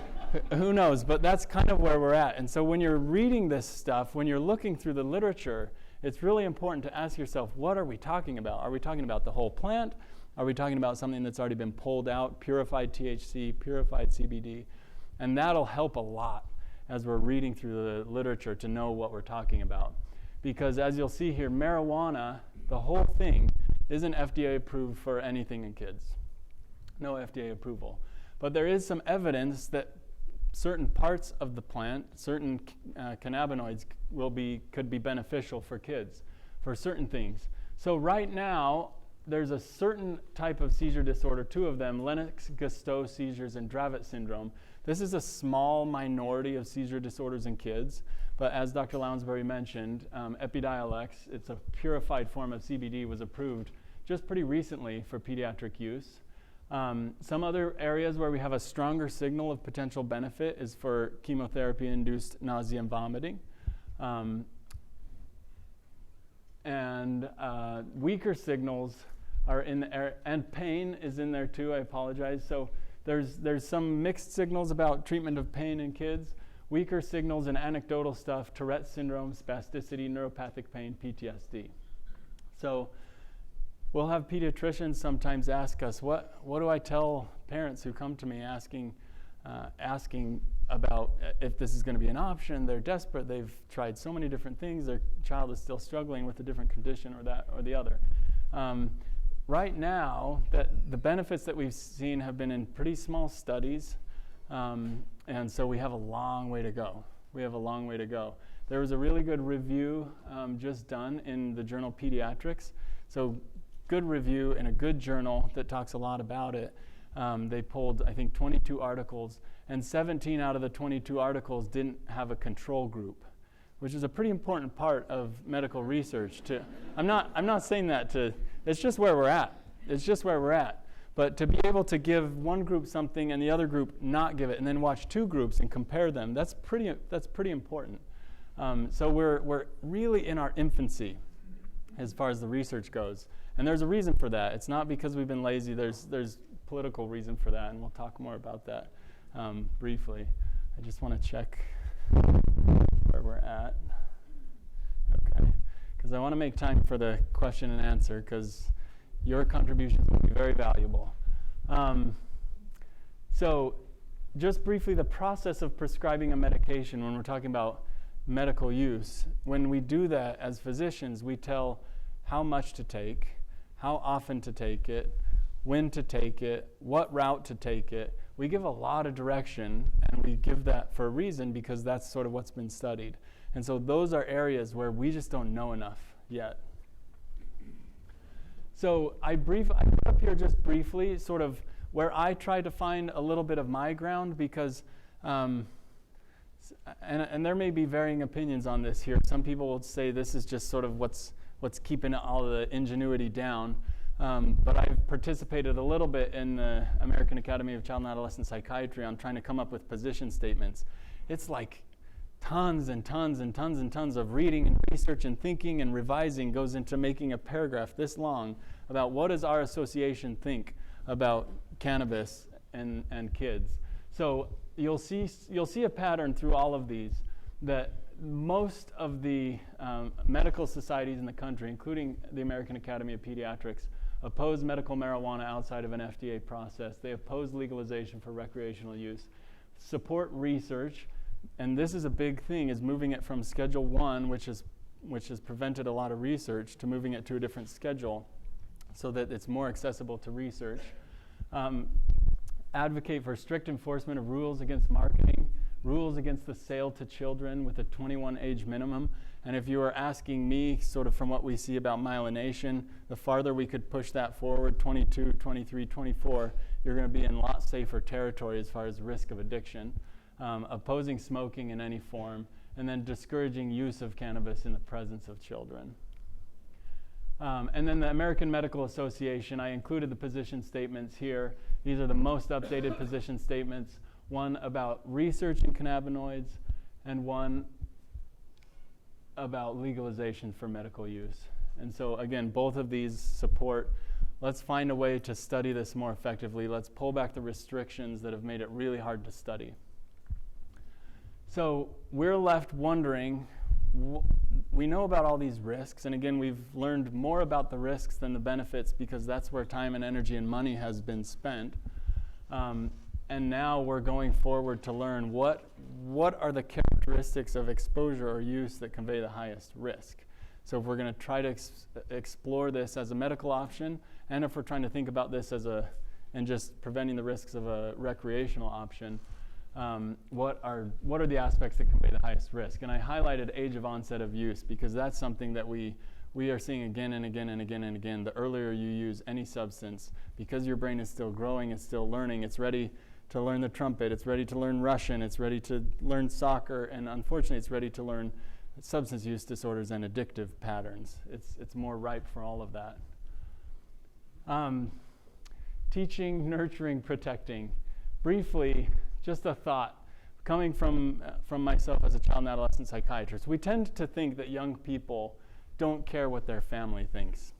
Speaker 6: who knows? But that's kind of where we're at. And so when you're reading this stuff, when you're looking through the literature, it's really important to ask yourself, what are we talking about? Are we talking about the whole plant? Are we talking about something that's already been pulled out, purified THC, purified CBD? And that'll help a lot as we're reading through the literature to know what we're talking about. Because as you'll see here, marijuana, the whole thing, isn't FDA approved for anything in kids. No FDA approval. But there is some evidence that certain parts of the plant, certain cannabinoids could be beneficial for kids for certain things. So right now, there's a certain type of seizure disorder, two of them, Lennox-Gastaut seizures and Dravet syndrome. This is a small minority of seizure disorders in kids, but as Dr. Lounsbury mentioned, Epidiolex, it's a purified form of CBD, was approved just pretty recently for pediatric use. Some other areas where we have a stronger signal of potential benefit is for chemotherapy-induced nausea and vomiting. And weaker signals are in there, and pain is in there too, I apologize. So there's some mixed signals about treatment of pain in kids, weaker signals and anecdotal stuff, Tourette syndrome, spasticity, neuropathic pain, PTSD. So we'll have pediatricians sometimes ask us, what do I tell parents who come to me asking about if this is going to be an option? They're desperate. They've tried so many different things. Their child is still struggling with a different condition or that or the other. Right now, the benefits that we've seen have been in pretty small studies, and so we have a long way to go. There was a really good review just done in the journal Pediatrics. So good review in a good journal that talks a lot about it. They pulled, I think, 22 articles, and 17 out of the 22 articles didn't have a control group, which is a pretty important part of medical research. I'm not saying that it's just where we're at. But to be able to give one group something and the other group not give it, and then watch two groups and compare them, that's pretty important. So we're really in our infancy as far as the research goes. And there's a reason for that. It's not because we've been lazy. There's political reason for that, and we'll talk more about that briefly. I just want to check where we're at. Okay, because I want to make time for the question and answer, because your contributions will be very valuable. So just briefly, the process of prescribing a medication when we're talking about medical use. When we do that as physicians, we tell how much to take, how often to take it, when to take it, what route to take it. We give a lot of direction, and we give that for a reason, because that's sort of what's been studied. And so those are areas where we just don't know enough yet. So I put up here just briefly sort of where I try to find a little bit of my ground, because and there may be varying opinions on this here. Some people will say this is just sort of what's what's keeping all the ingenuity down. But I've participated a little bit in the American Academy of Child and Adolescent Psychiatry on trying to come up with position statements. It's like tons and tons and tons and tons of reading and research and thinking and revising goes into making a paragraph this long about what does our association think about cannabis and kids. So you'll see a pattern through all of these that most of the medical societies in the country, including the American Academy of Pediatrics, oppose medical marijuana outside of an FDA process. They oppose legalization for recreational use, support research, and this is a big thing, is moving it from Schedule 1, which has prevented a lot of research, to moving it to a different schedule so that it's more accessible to research. Advocate for strict enforcement of rules against marketing, rules against the sale to children with a 21 age minimum. And if you are asking me, sort of from what we see about myelination, the farther we could push that forward, 22, 23, 24, you're going to be in a lot safer territory as far as risk of addiction. Opposing smoking in any form, and then discouraging use of cannabis in the presence of children. And then the American Medical Association, I included the position statements here. These are the most updated position statements, one about research in cannabinoids and one about legalization for medical use. And so again, both of these support, let's find a way to study this more effectively. Let's pull back the restrictions that have made it really hard to study. So we're left wondering, we know about all these risks, and again, we've learned more about the risks than the benefits because that's where time and energy and money has been spent. And now we're going forward to learn what are the characteristics of exposure or use that convey the highest risk. So if we're going to try to explore this as a medical option, and if we're trying to think about this and just preventing the risks of a recreational option, what are the aspects that convey the highest risk? And I highlighted age of onset of use because that's something that we are seeing again and again and again and again. The earlier you use any substance, because your brain is still growing, it's still learning, it's ready to learn the trumpet, it's ready to learn Russian, it's ready to learn soccer, and unfortunately it's ready to learn substance use disorders and addictive patterns. It's more ripe for all of that. Teaching, nurturing, protecting. Briefly, just a thought coming from myself as a child and adolescent psychiatrist. We tend to think that young people don't care what their family thinks.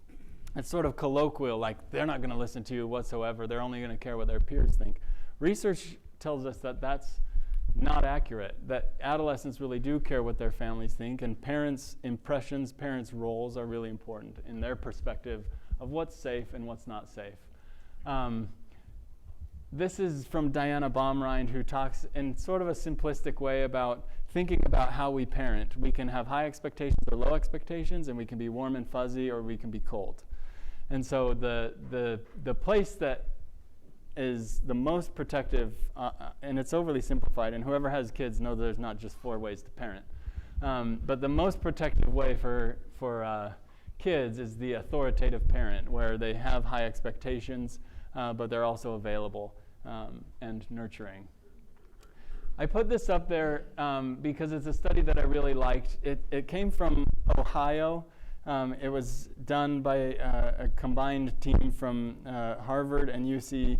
Speaker 6: It's sort of colloquial, like they're not going to listen to you whatsoever. They're only going to care what their peers think. Research tells us that that's not accurate, that adolescents really do care what their families think, and parents' impressions, parents' roles are really important in their perspective of what's safe and what's not safe. This is from Diana Baumrind, who talks in sort of a simplistic way about thinking about how we parent. We can have high expectations or low expectations, and we can be warm and fuzzy, or we can be cold. And so the place that is the most protective, and it's overly simplified, and whoever has kids knows there's not just 4 ways to parent. But the most protective way for kids is the authoritative parent, where they have high expectations, but they're also available and nurturing. I put this up there because it's a study that I really liked. It came from Ohio. It was done by a combined team from Harvard and UCSD,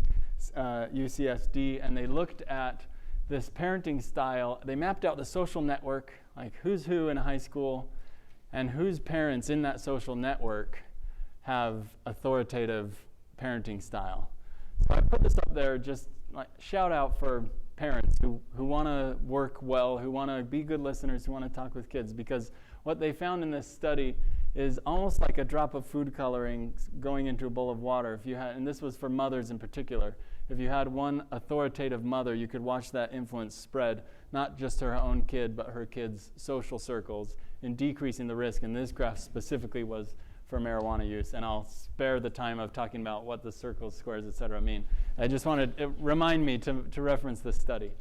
Speaker 6: and they looked at this parenting style. They mapped out the social network, like who's who in high school, and whose parents in that social network have authoritative parenting style. So I put this up there, just like shout out for parents who want to work well, who want to be good listeners, who want to talk with kids, because what they found in this study is almost like a drop of food coloring going into a bowl of water. If you had, and this was for mothers in particular, if you had one authoritative mother, you could watch that influence spread, not just to her own kid, but her kid's social circles, in decreasing the risk. And this graph specifically was for marijuana use, and I'll spare the time of talking about what the circles, squares, et cetera mean. I just wanted to remind me to reference this study.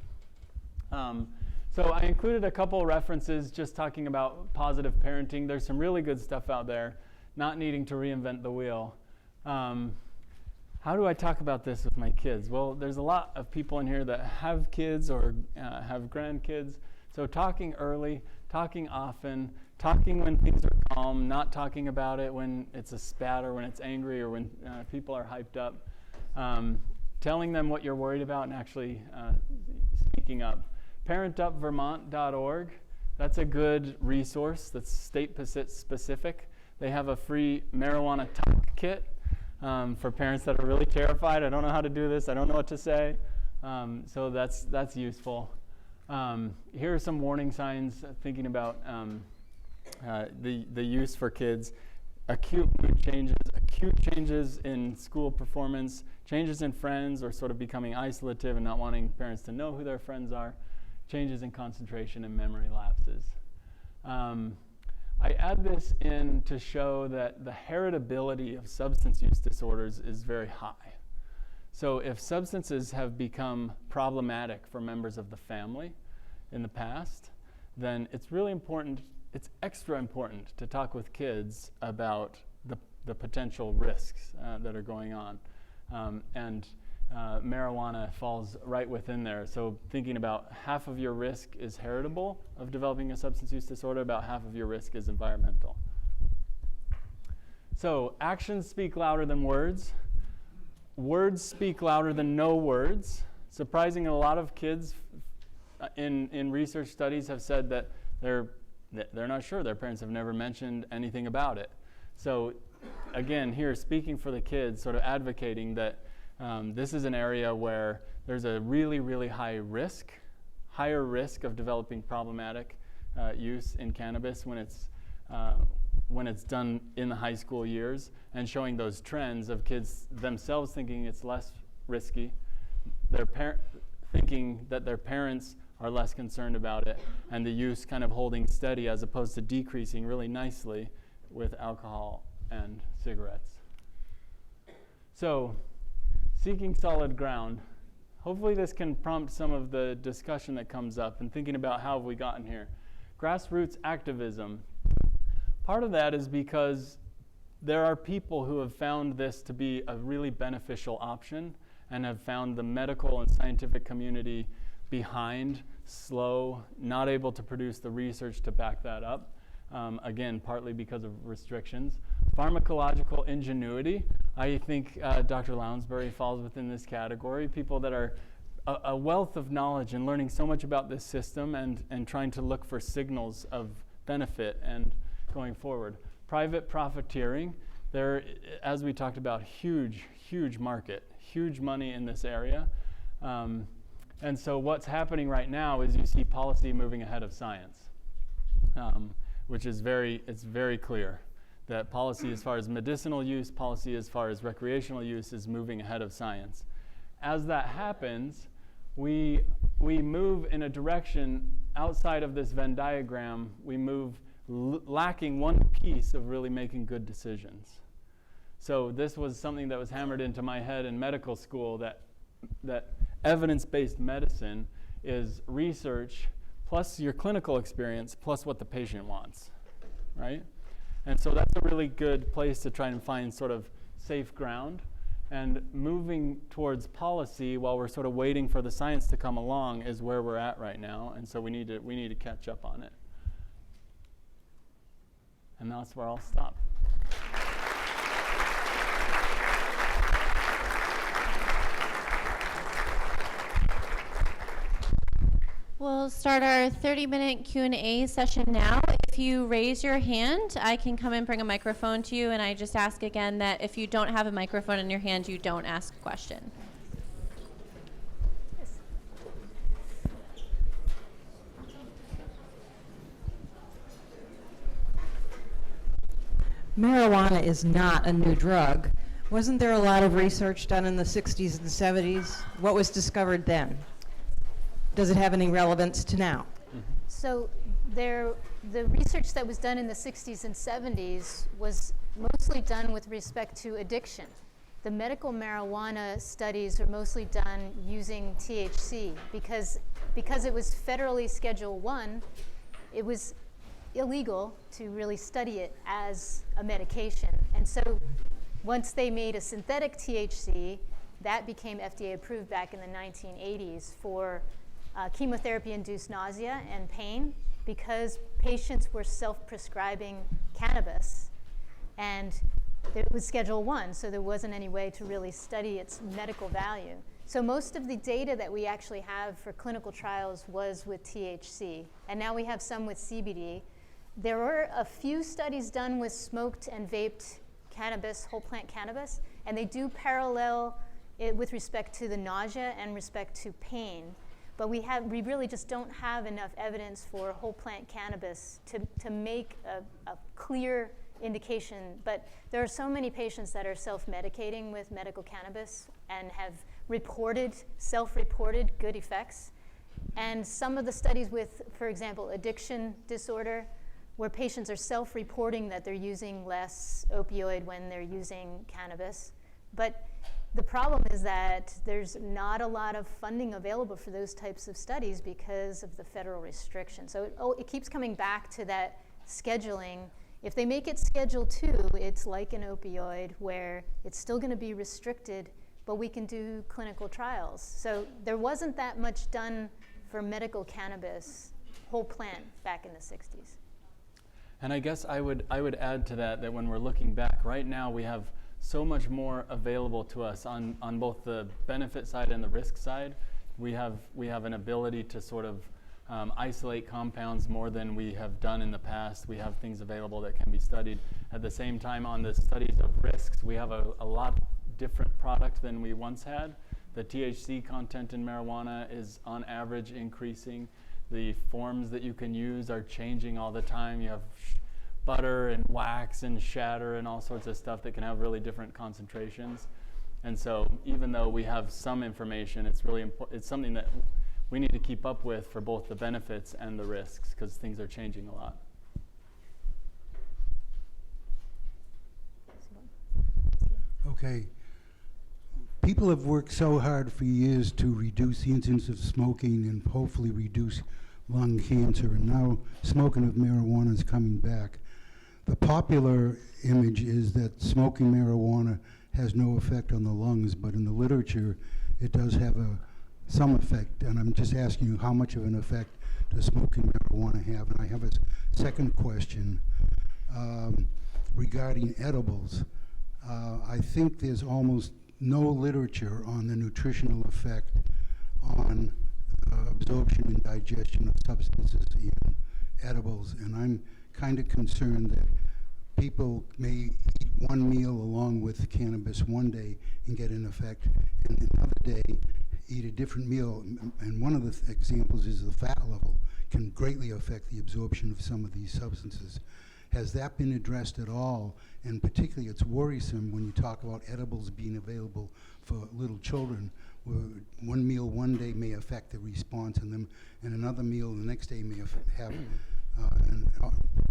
Speaker 6: So I included a couple references just talking about positive parenting. There's some really good stuff out there, not needing to reinvent the wheel. How do I talk about this with my kids? Well, there's a lot of people in here that have kids or have grandkids. So talking early, talking often, talking when things are calm, not talking about it when it's a spat or when it's angry or when people are hyped up, telling them what you're worried about and actually speaking up. ParentUpVermont.org, that's a good resource that's state specific. They have a free marijuana talk kit for parents that are really terrified. I don't know how to do this. I don't know what to say. So that's useful. Here are some warning signs thinking about the use for kids. Acute mood changes, acute changes in school performance, changes in friends or sort of becoming isolative and not wanting parents to know who their friends are, changes in concentration and memory lapses. I add this in to show that the heritability of substance use disorders is very high. So if substances have become problematic for members of the family in the past, then it's really important, it's extra important to talk with kids about the potential risks that are going on. Marijuana falls right within there. So thinking about half of your risk is heritable of developing a substance use disorder, about half of your risk is environmental. So actions speak louder than words. Words speak louder than no words. Surprisingly, a lot of kids in research studies have said that they're not sure. Their parents have never mentioned anything about it. So again, here speaking for the kids, sort of advocating that this is an area where there's a really, really higher risk of developing problematic use in cannabis when it's done in the high school years, and showing those trends of kids themselves thinking it's less risky, thinking that their parents are less concerned about it, and the use kind of holding steady as opposed to decreasing really nicely with alcohol and cigarettes. So, seeking solid ground. Hopefully this can prompt some of the discussion that comes up and thinking about how have we gotten here. Grassroots activism. Part of that is because there are people who have found this to be a really beneficial option and have found the medical and scientific community behind, slow, not able to produce the research to back that up. Again, partly because of restrictions. Pharmacological ingenuity. I think Dr. Lounsbury falls within this category. People that are a wealth of knowledge and learning so much about this system and trying to look for signals of benefit and going forward. Private profiteering. There, as we talked about, huge market, huge money in this area. And so what's happening right now is you see policy moving ahead of science, which is it's very clear that policy as far as medicinal use, policy as far as recreational use is moving ahead of science. As that happens, we move in a direction outside of this Venn diagram. We move lacking one piece of really making good decisions. So this was something that was hammered into my head in medical school, that evidence-based medicine is research plus your clinical experience plus what the patient wants, right? And so that's a really good place to try and find sort of safe ground. And moving towards policy while we're sort of waiting for the science to come along is where we're at right now. And so we need to catch up on it. And that's where I'll stop.
Speaker 3: We'll start our 30-minute Q&A session now. If you raise your hand, I can come and bring a microphone to you, and I just ask again that if you don't have a microphone in your hand, you don't ask a question.
Speaker 7: Marijuana is not a new drug. Wasn't there a lot of research done in the 60s and 70s? What was discovered then? Does it have any relevance to now?
Speaker 5: So the research that was done in the 60s and 70s was mostly done with respect to addiction. The medical marijuana studies are mostly done using THC because it was federally Schedule I, it was illegal to really study it as a medication. And so once they made a synthetic THC, that became FDA approved back in the 1980s for chemotherapy-induced nausea and pain because patients were self-prescribing cannabis, and it was Schedule 1, so there wasn't any way to really study its medical value. So most of the data that we actually have for clinical trials was with THC, and now we have some with CBD. There were a few studies done with smoked and vaped cannabis, whole plant cannabis, and they do parallel it with respect to the nausea and respect to pain. But we really just don't have enough evidence for whole plant cannabis to make a clear indication. But there are so many patients that are self-medicating with medical cannabis and have self-reported good effects. And some of the studies with, for example, addiction disorder, where patients are self-reporting that they're using less opioid when they're using cannabis. But the problem is that there's not a lot of funding available for those types of studies because of the federal restrictions. So it keeps coming back to that scheduling. If they make it Schedule 2, it's like an opioid where it's still going to be restricted, but we can do clinical trials. So there wasn't that much done for medical cannabis, whole plant, back in the 60s.
Speaker 6: And I guess I would add to that when we're looking back, right now we have so much more available to us on both the benefit side and the risk side. We have an ability to sort of isolate compounds more than we have done in the past. We have things available that can be studied. At the same time, on the studies of risks, we have a lot different product than we once had. The THC content in marijuana is on average increasing. The forms that you can use are changing all the time. You have butter and wax and shatter and all sorts of stuff that can have really different concentrations. And so even though we have some information, it's really important. It's something that we need to keep up with for both the benefits and the risks, because things are changing a lot.
Speaker 8: Okay. People have worked so hard for years to reduce the incidence of smoking and hopefully reduce lung cancer, and now smoking of marijuana is coming back. The popular image is that smoking marijuana has no effect on the lungs, but in the literature it does have some effect, and I'm just asking you, how much of an effect does smoking marijuana have? And I have a second question regarding edibles. I think there's almost no literature on the nutritional effect on absorption and digestion of substances in edibles, and I'm kind of concerned that people may eat one meal along with cannabis one day and get an effect, and another day eat a different meal, and one of the examples is the fat level can greatly affect the absorption of some of these substances. Has that been addressed at all? And particularly it's worrisome when you talk about edibles being available for little children, where one meal one day may affect the response in them, and another meal the next day may have a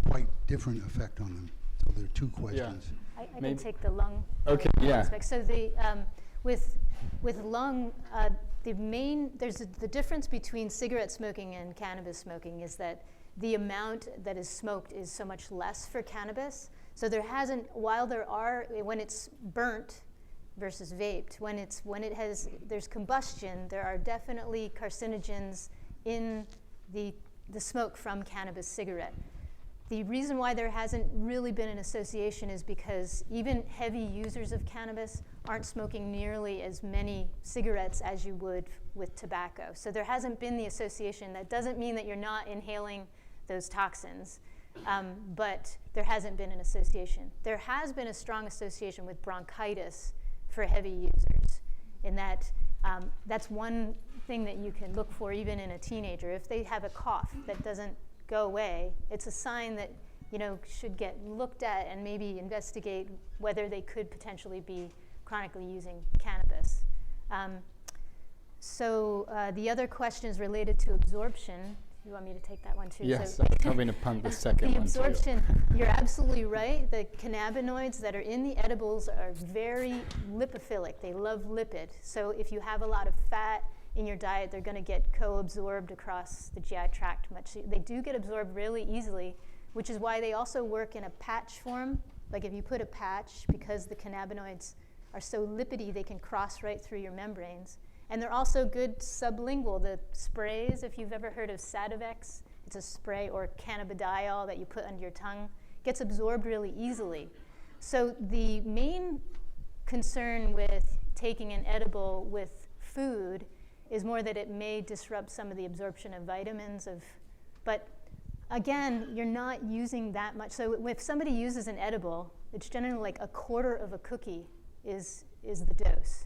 Speaker 8: quite different effect on them. So there are two questions.
Speaker 5: Yeah. I can take the lung aspect. So the with lung, the difference between cigarette smoking and cannabis smoking is that the amount that is smoked is so much less for cannabis. So when it's burnt versus vaped, there's combustion, there are definitely carcinogens in the smoke from cannabis cigarette. The reason why there hasn't really been an association is because even heavy users of cannabis aren't smoking nearly as many cigarettes as you would with tobacco. So there hasn't been the association. That doesn't mean that you're not inhaling those toxins, but there hasn't been an association. There has been a strong association with bronchitis for heavy users, in that that's one thing that you can look for even in a teenager. If they have a cough that doesn't go away, it's a sign that should get looked at and maybe investigate whether they could potentially be chronically using cannabis. The other question is related to absorption. You want me to take that one too?
Speaker 6: Yes, I was hoping to punt the second one.
Speaker 5: The absorption, you're absolutely right. The cannabinoids that are in the edibles are very lipophilic. They love lipid. So if you have a lot of fat in your diet, they're going to get co-absorbed across the GI tract much. They do get absorbed really easily, which is why they also work in a patch form. Like if you put a patch, because the cannabinoids are so lipidy, they can cross right through your membranes. And they're also good sublingual. The sprays, if you've ever heard of Sativex it's a spray, or cannabidiol that you put under your tongue, gets absorbed really easily. So the main concern with taking an edible with food is more that it may disrupt some of the absorption of vitamins, but again, you're not using that much. So if somebody uses an edible, it's generally like a quarter of a cookie is the dose.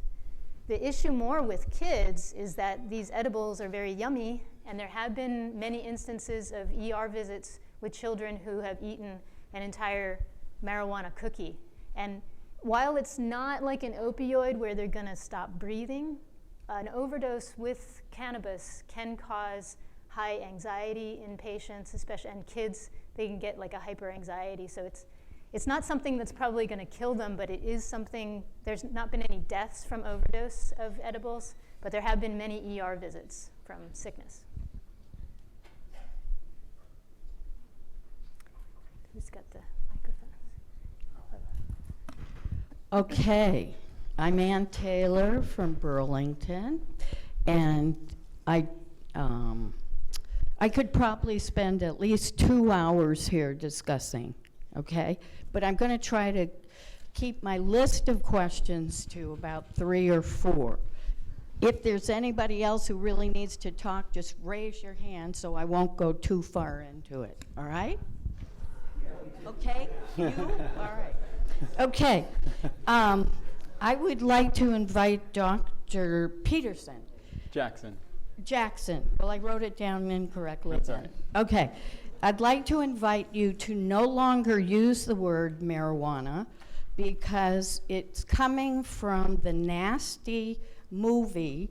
Speaker 5: The issue more with kids is that these edibles are very yummy, and there have been many instances of ER visits with children who have eaten an entire marijuana cookie. And while it's not like an opioid where they're gonna stop breathing, an overdose with cannabis can cause high anxiety in patients, especially, and kids, they can get like a hyperanxiety. So it's not something that's probably gonna kill them, but it is something, there's not been any deaths from overdose of edibles, but there have been many ER visits from sickness. Who's got the microphone?
Speaker 9: Okay, I'm Ann Taylor from Burlington, and I could probably spend at least 2 hours here discussing, okay? But I'm going to try to keep my list of questions to about 3 or 4. If there's anybody else who really needs to talk, just raise your hand so I won't go too far into it, all right? Okay, you? All right. Okay, I would like to invite Dr. Peterson. Jackson. Well, I wrote it down incorrectly.
Speaker 6: That's all right.
Speaker 9: Okay, I'd like to invite you to no longer use the word marijuana because it's coming from the nasty movie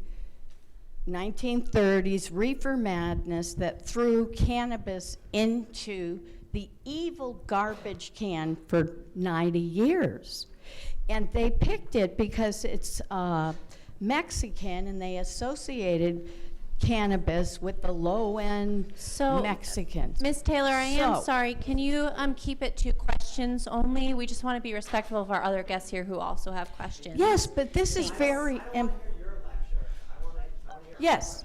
Speaker 9: 1930s Reefer Madness that threw cannabis into the evil garbage can for 90 years. And they picked it because it's Mexican, and they associated cannabis with the low-end Mexicans.
Speaker 3: Ms. Taylor, I am
Speaker 9: So-
Speaker 3: sorry. Can you keep it to questions only? We just want to be respectful of our other guests here who also have questions.
Speaker 9: Yes, but this is very yes.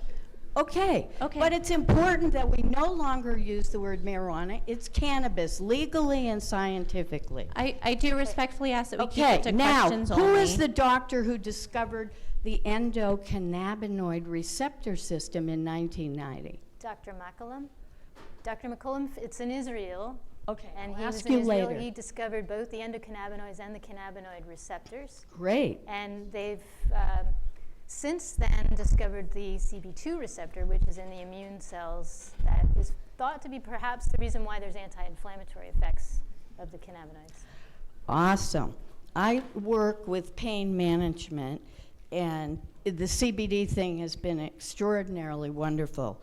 Speaker 9: Okay.
Speaker 3: Okay.
Speaker 9: But it's important that we no longer use the word marijuana. It's cannabis, legally and scientifically.
Speaker 3: I do respectfully ask that we keep
Speaker 9: Okay,
Speaker 3: it to
Speaker 9: now,
Speaker 3: questions only.
Speaker 9: who is the doctor who discovered the endocannabinoid receptor system in 1990?
Speaker 5: Dr. McCollum. Dr. McCollum, it's in Israel.
Speaker 9: Okay,
Speaker 5: And
Speaker 9: I'll
Speaker 5: he was
Speaker 9: ask
Speaker 5: in
Speaker 9: you
Speaker 5: Israel.
Speaker 9: later.
Speaker 5: He discovered both the endocannabinoids and the cannabinoid receptors.
Speaker 9: Great.
Speaker 5: And they've since then discovered the CB2 receptor, which is in the immune cells, that is thought to be perhaps the reason why there's anti-inflammatory effects of the cannabinoids.
Speaker 9: Awesome. I work with pain management, and the CBD thing has been extraordinarily wonderful.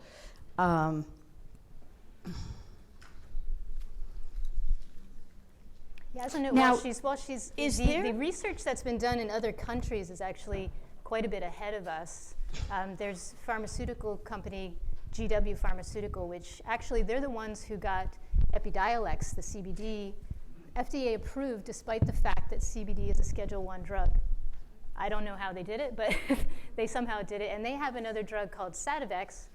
Speaker 5: Yeah, as a note,
Speaker 9: Now,
Speaker 5: while she's
Speaker 9: is
Speaker 5: the
Speaker 9: there-
Speaker 5: research that's been done in other countries is actually quite a bit ahead of us. There's pharmaceutical company, GW Pharmaceutical, which actually they're the ones who got Epidiolex, the CBD, FDA approved despite the fact that CBD is a Schedule I drug. I don't know how they did it, but they somehow did it. And they have another drug called Sativex,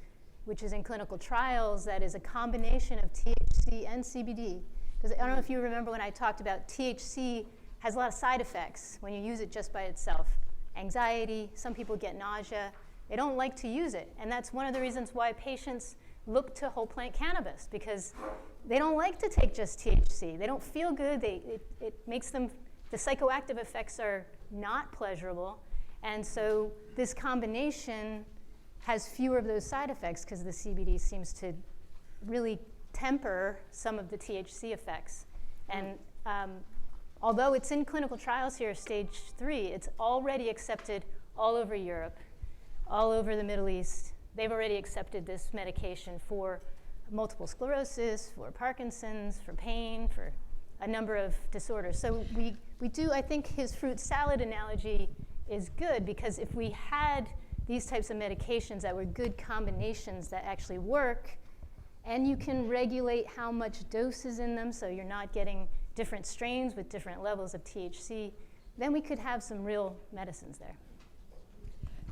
Speaker 5: which is in clinical trials, that is a combination of THC and CBD. Because I don't know if you remember when I talked about THC has a lot of side effects when you use it just by itself. Anxiety, some people get nausea. They don't like to use it. And that's one of the reasons why patients look to whole plant cannabis, because they don't like to take just THC. They don't feel good. It makes them, the psychoactive effects are not pleasurable. And so this combination has fewer of those side effects because the CBD seems to really temper some of the THC effects. And although it's in clinical trials here, stage 3, it's already accepted all over Europe, all over the Middle East. They've already accepted this medication for multiple sclerosis, for Parkinson's, for pain, for a number of disorders. So we do, I think his fruit salad analogy is good, because if we had these types of medications that were good combinations that actually work, and you can regulate how much dose is in them so you're not getting different strains with different levels of THC, then we could have some real medicines there.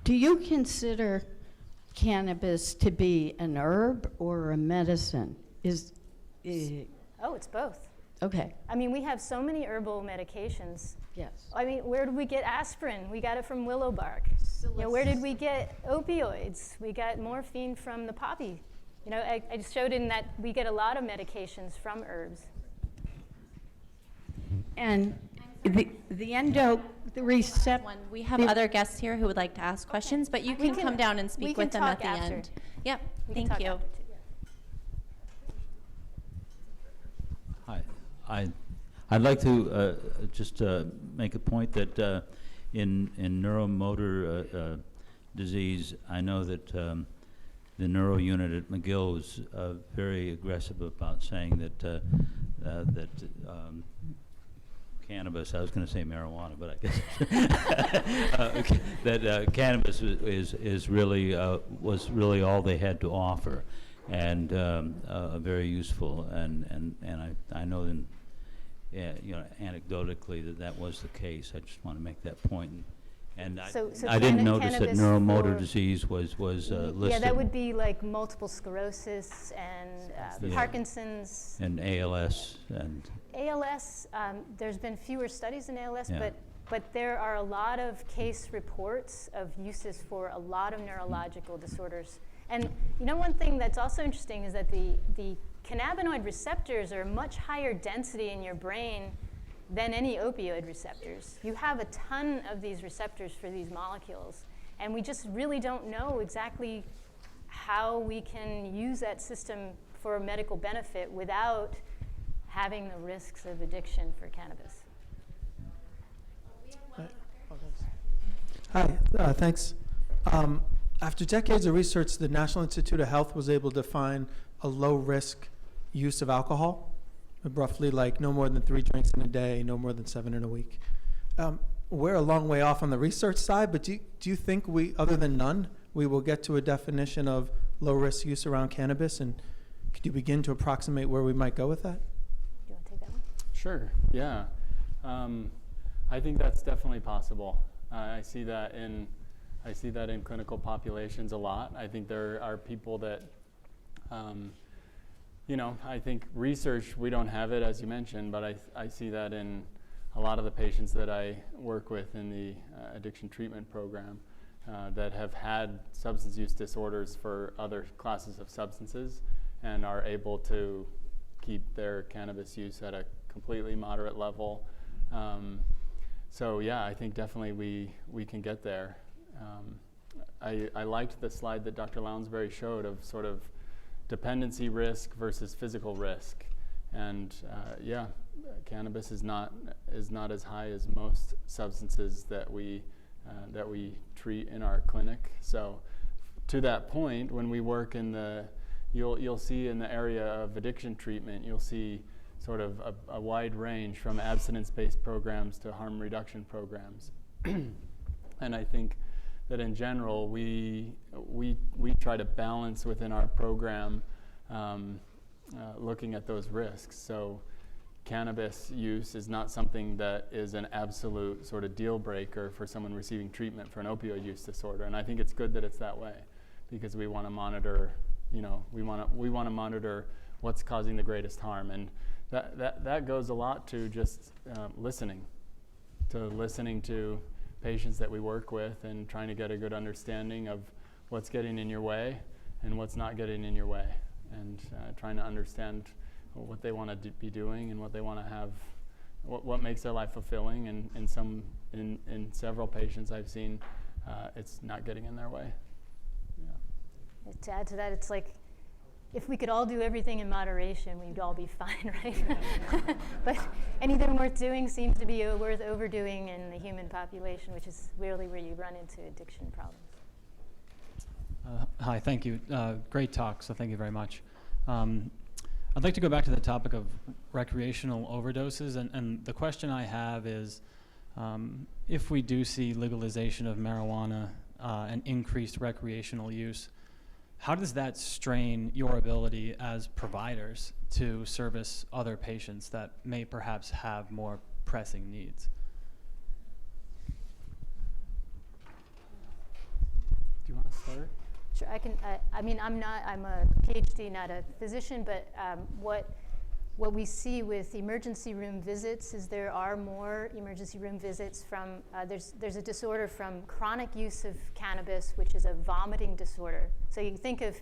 Speaker 9: Do you consider cannabis to be an herb or a medicine?
Speaker 5: Oh, it's both.
Speaker 9: Okay,
Speaker 5: I mean, we have so many herbal medications.
Speaker 9: yes.
Speaker 5: I mean, where did we get aspirin? We got it from willow bark. You know, where did we get opioids? We got morphine from the poppy. You know, I just showed in that we get a lot of medications from herbs.
Speaker 9: And the receptor.
Speaker 3: We have other guests here who would like to ask questions, but you
Speaker 5: We
Speaker 3: can come down and
Speaker 5: we
Speaker 3: speak
Speaker 5: can
Speaker 3: with them at
Speaker 5: talk
Speaker 3: the
Speaker 5: after.
Speaker 3: end. Yep,
Speaker 5: We can
Speaker 3: thank
Speaker 5: talk
Speaker 3: you.
Speaker 5: after, too.
Speaker 10: Hi, I'd like to just make a point that in neuromotor disease, I know that the neuro unit at McGill is very aggressive about saying that cannabis, I was going to say marijuana, but I guess that cannabis is really was really all they had to offer, and very useful. And I know in anecdotally that was the case. I just want to make that point. And
Speaker 5: So
Speaker 10: I didn't notice that
Speaker 5: cannabis
Speaker 10: neuromotor
Speaker 5: for-
Speaker 10: disease was listed.
Speaker 5: Yeah, that would be like multiple sclerosis and
Speaker 10: Yeah.
Speaker 5: Parkinson's.
Speaker 10: And ALS and
Speaker 5: ALS, there's been fewer studies in ALS,
Speaker 10: Yeah.
Speaker 5: but there are a lot of case reports of uses for a lot of neurological disorders. And you know, one thing that's also interesting is that the cannabinoid receptors are much higher density in your brain than any opioid receptors. You have a ton of these receptors for these molecules, and we just really don't know exactly how we can use that system for medical benefit without having the risks of addiction for cannabis.
Speaker 11: Hi, thanks. After decades of research, the National Institute of Health was able to find a low-risk use of alcohol, roughly like no more than 3 drinks in a day, no more than 7 in a week. We're a long way off on the research side, but do you think we, other than none, we will get to a definition of low-risk use around cannabis? And could you begin to approximate where we might go with that?
Speaker 5: Do you want to take that one?
Speaker 6: Sure, yeah. I think that's definitely possible. I see that in clinical populations a lot. I think there are people that, I think research, we don't have it, as you mentioned, but I see that in a lot of the patients that I work with in the addiction treatment program that have had substance use disorders for other classes of substances and are able to keep their cannabis use at a completely moderate level. So yeah, I think definitely we can get there. I liked the slide that Dr. Lounsbury showed of sort of dependency risk versus physical risk, and yeah, cannabis is not as high as most substances that we treat in our clinic. So to that point, when we work in you'll see in the area of addiction treatment, you'll see sort of a wide range from abstinence-based programs to harm reduction programs. And I think that in general, we try to balance within our program looking at those risks. So cannabis use is not something that is an absolute sort of deal breaker for someone receiving treatment for an opioid use disorder. And I think it's good that it's that way, because we want to monitor, we want to monitor what's causing the greatest harm. And that goes a lot to just listening to patients that we work with and trying to get a good understanding of what's getting in your way and what's not getting in your way, and trying to understand what they want to be doing and what they want to have, what makes their life fulfilling. And in several patients I've seen, it's not getting in their way. Yeah.
Speaker 5: To add to that, it's like, if we could all do everything in moderation, we'd all be fine, right? But anything worth doing seems to be worth overdoing in the human population, which is really where you run into addiction problems.
Speaker 12: Hi, thank you. Great talk, so thank you very much. I'd like to go back to the topic of recreational overdoses, and the question I have is, if we do see legalization of marijuana and increased recreational use, how does that strain your ability as providers to service other patients that may perhaps have more pressing needs?
Speaker 6: Do you want to start?
Speaker 5: Sure, I can. I mean, I'm a PhD, not a physician, but what we see with emergency room visits is there are more emergency room visits from, there's a disorder from chronic use of cannabis, which is a vomiting disorder. So you think of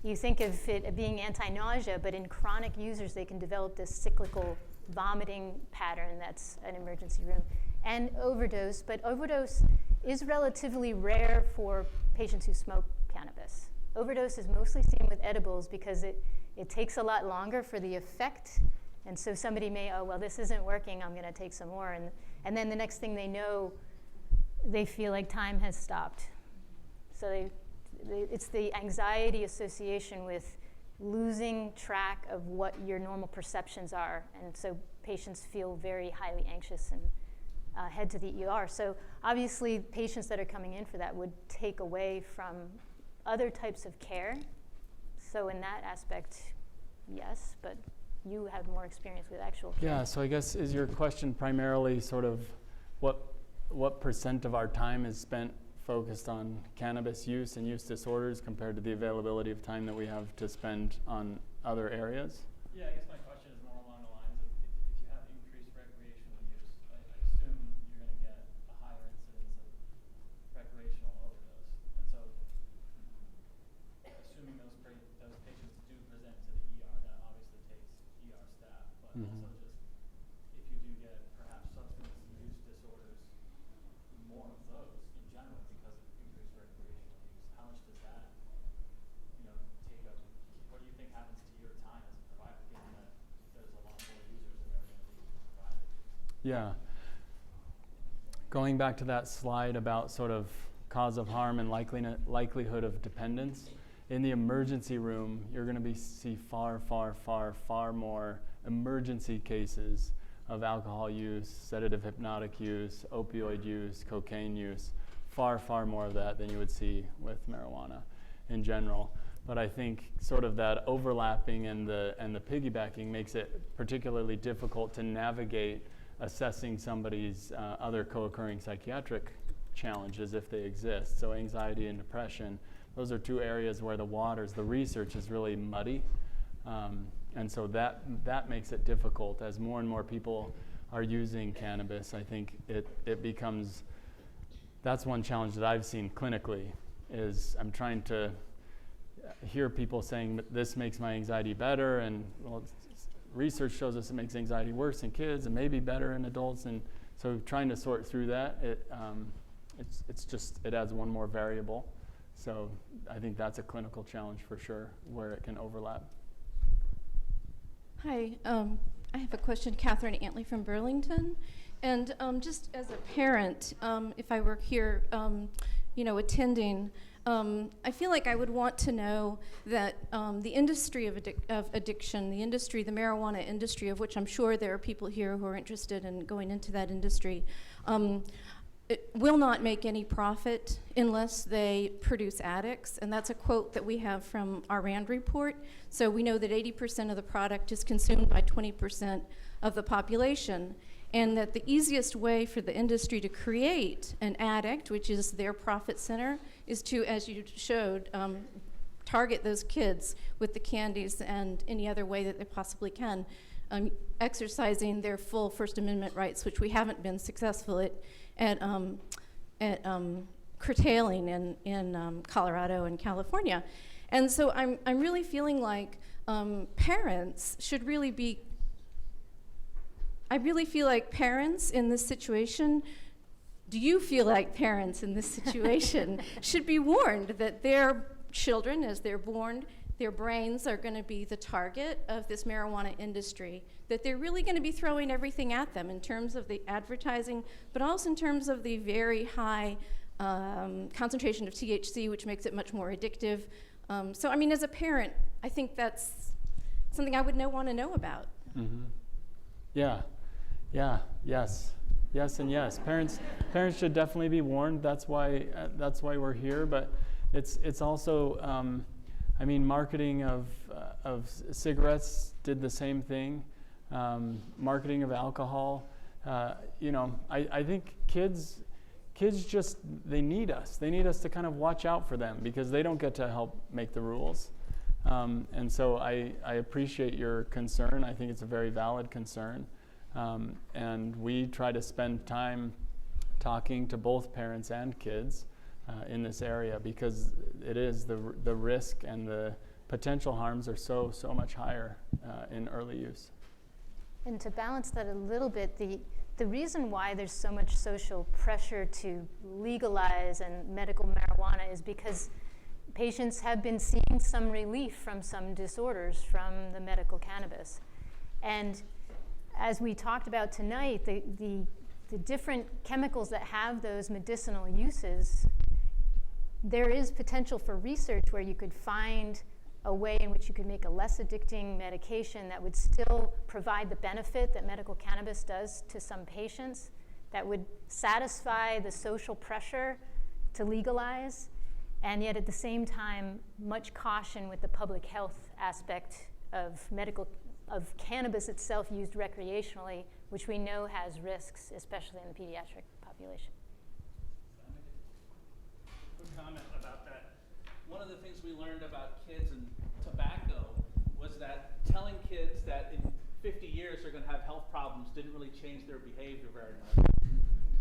Speaker 5: it being anti-nausea, but in chronic users, they can develop this cyclical vomiting pattern that's an emergency room. And overdose, but overdose is relatively rare for patients who smoke cannabis. Overdose is mostly seen with edibles because it takes a lot longer for the effect. And so somebody may, oh, well, this isn't working, I'm going to take some more. And then the next thing they know, they feel like time has stopped. So it's the anxiety association with losing track of what your normal perceptions are. And so patients feel very highly anxious and head to the ER. So obviously, patients that are coming in for that would take away from other types of care. So in that aspect, yes, but you have more experience with actual care.
Speaker 6: Yeah, so I guess is your question primarily sort of what percent of our time is spent focused on cannabis use and use disorders compared to the availability of time that we have to spend on other areas?
Speaker 12: Yeah, I guess my question is more along the lines of if you have increased recreational use, I assume you're going to get a higher incidence of recreational overdose. And so assuming those patients do present to the ER, that obviously takes ER staff, but also just if you do get perhaps substance use disorders, more of those in general because of increased recreational use, how much does that, take up? What do you think happens to your time as a provider, given that there's a lot more users than there are going to be providers?
Speaker 6: Yeah. Going back to that slide about sort of cause of harm and likelihood of dependence, in the emergency room, you're going to see far, far, far, far more emergency cases of alcohol use, sedative hypnotic use, opioid use, cocaine use, far, far more of that than you would see with marijuana in general. But I think sort of that overlapping and the piggybacking makes it particularly difficult to navigate assessing somebody's other co-occurring psychiatric challenges if they exist. So anxiety and depression, those are two areas where the research is really muddy. And so that makes it difficult. As more and more people are using cannabis, I think it becomes, that's one challenge that I've seen clinically, is I'm trying to hear people saying this makes my anxiety better, and well, research shows us it makes anxiety worse in kids and maybe better in adults. And so trying to sort through that, it adds one more variable. So I think that's a clinical challenge for sure, where it can overlap.
Speaker 13: Hi, I have a question, Catherine Antley from Burlington. And just as a parent, if I were here, attending, I feel like I would want to know that the industry of addiction, the marijuana industry, of which I'm sure there are people here who are interested in going into that industry, it will not make any profit unless they produce addicts. And that's a quote that we have from our RAND report. So we know that 80% of the product is consumed by 20% of the population. And that the easiest way for the industry to create an addict, which is their profit center, is to, as you showed, target those kids with the candies and any other way that they possibly can, exercising their full First Amendment rights, which we haven't been successful at curtailing in Colorado and California. And so I'm really feeling like parents should really be, I really feel like parents in this situation, do you feel like parents in this situation should be warned that their children, as they're born, their brains are going to be the target of this marijuana industry, that they're really going to be throwing everything at them in terms of the advertising, but also in terms of the very high concentration of THC, which makes it much more addictive. So, I mean, as a parent, I think that's something I would want to know about.
Speaker 6: Mm-hmm. Yeah, yes, and yes. Parents should definitely be warned. That's why we're here. But it's also, marketing of cigarettes did the same thing. Marketing of alcohol. I think kids kids just, they need us. They need us to kind of watch out for them because they don't get to help make the rules. And so I appreciate your concern. I think it's a very valid concern. And we try to spend time talking to both parents and kids in this area because it is the risk and the potential harms are so much higher in early use.
Speaker 5: And to balance that a little bit, the reason why there's so much social pressure to legalize and medical marijuana is because patients have been seeing some relief from some disorders from the medical cannabis. And as we talked about tonight, the different chemicals that have those medicinal uses, there is potential for research where you could find a way in which you could make a less addicting medication that would still provide the benefit that medical cannabis does to some patients, that would satisfy the social pressure to legalize, and yet at the same time, much caution with the public health aspect of cannabis itself used recreationally, which we know has risks, especially in the pediatric population.
Speaker 4: Quick comment about that. One of the things we learned about kids and tobacco was that telling kids that in 50 years they're going to have health problems didn't really change their behavior very much.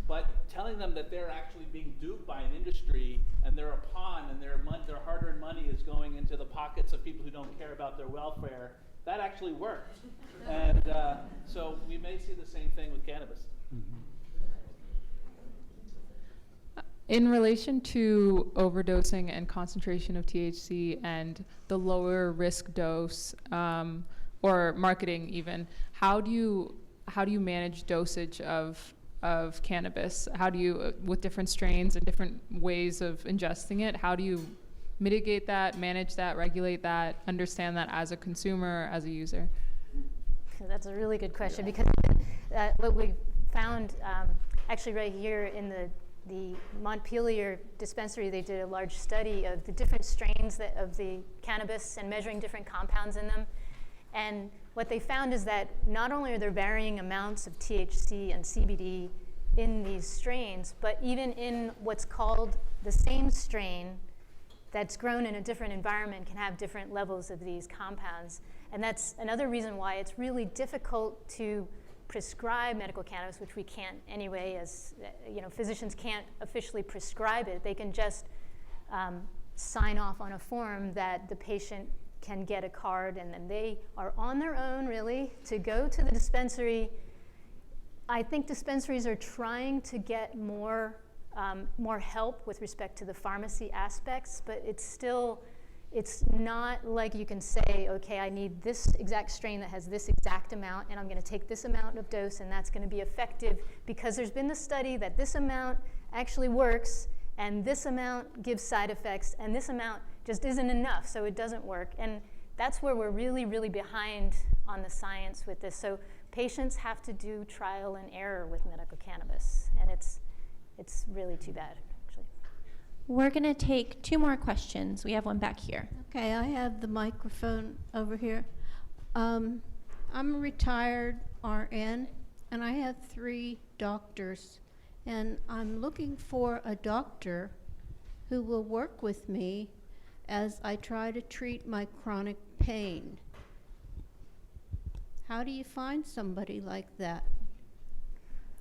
Speaker 4: But telling them that they're actually being duped by an industry and they're a pawn and their hard-earned money is going into the pockets of people who don't care about their welfare, that actually worked. And so we may see the same thing with cannabis.
Speaker 14: In relation to overdosing and concentration of THC and the lower risk dose, or marketing even, how do you manage dosage of cannabis? How do you, with different strains and different ways of ingesting it, how do you mitigate that, manage that, regulate that, understand that as a consumer, as a user?
Speaker 5: That's a really good question because what we found actually right here in the Montpelier dispensary, they did a large study of the different strains of the cannabis and measuring different compounds in them. And what they found is that not only are there varying amounts of THC and CBD in these strains, but even in what's called the same strain that's grown in a different environment can have different levels of these compounds. And that's another reason why it's really difficult to prescribe medical cannabis, which we can't anyway, as physicians can't officially prescribe it. They can just sign off on a form that the patient can get a card, and then they are on their own really to go to the dispensary. I think dispensaries are trying to get more help with respect to the pharmacy aspects, but it's not like you can say, okay, I need this exact strain that has this exact amount, and I'm going to take this amount of dose, and that's going to be effective, because there's been the study that this amount actually works, and this amount gives side effects, and this amount just isn't enough, so it doesn't work. And that's where we're really, really behind on the science with this. So patients have to do trial and error with medical cannabis, and it's really too bad.
Speaker 3: We're going to take 2 more questions. We have one back here.
Speaker 15: Okay, I have the microphone over here. I'm a retired RN, and I have 3 doctors, and I'm looking for a doctor who will work with me as I try to treat my chronic pain. How do you find somebody like that?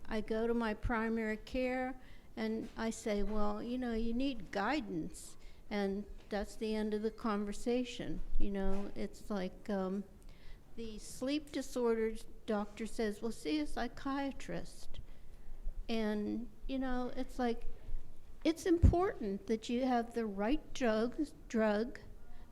Speaker 15: I go to my primary care, and I say, well, you need guidance, and that's the end of the conversation. It's like the sleep disorders doctor says, well, see a psychiatrist. And, it's like, it's important that you have the right drug,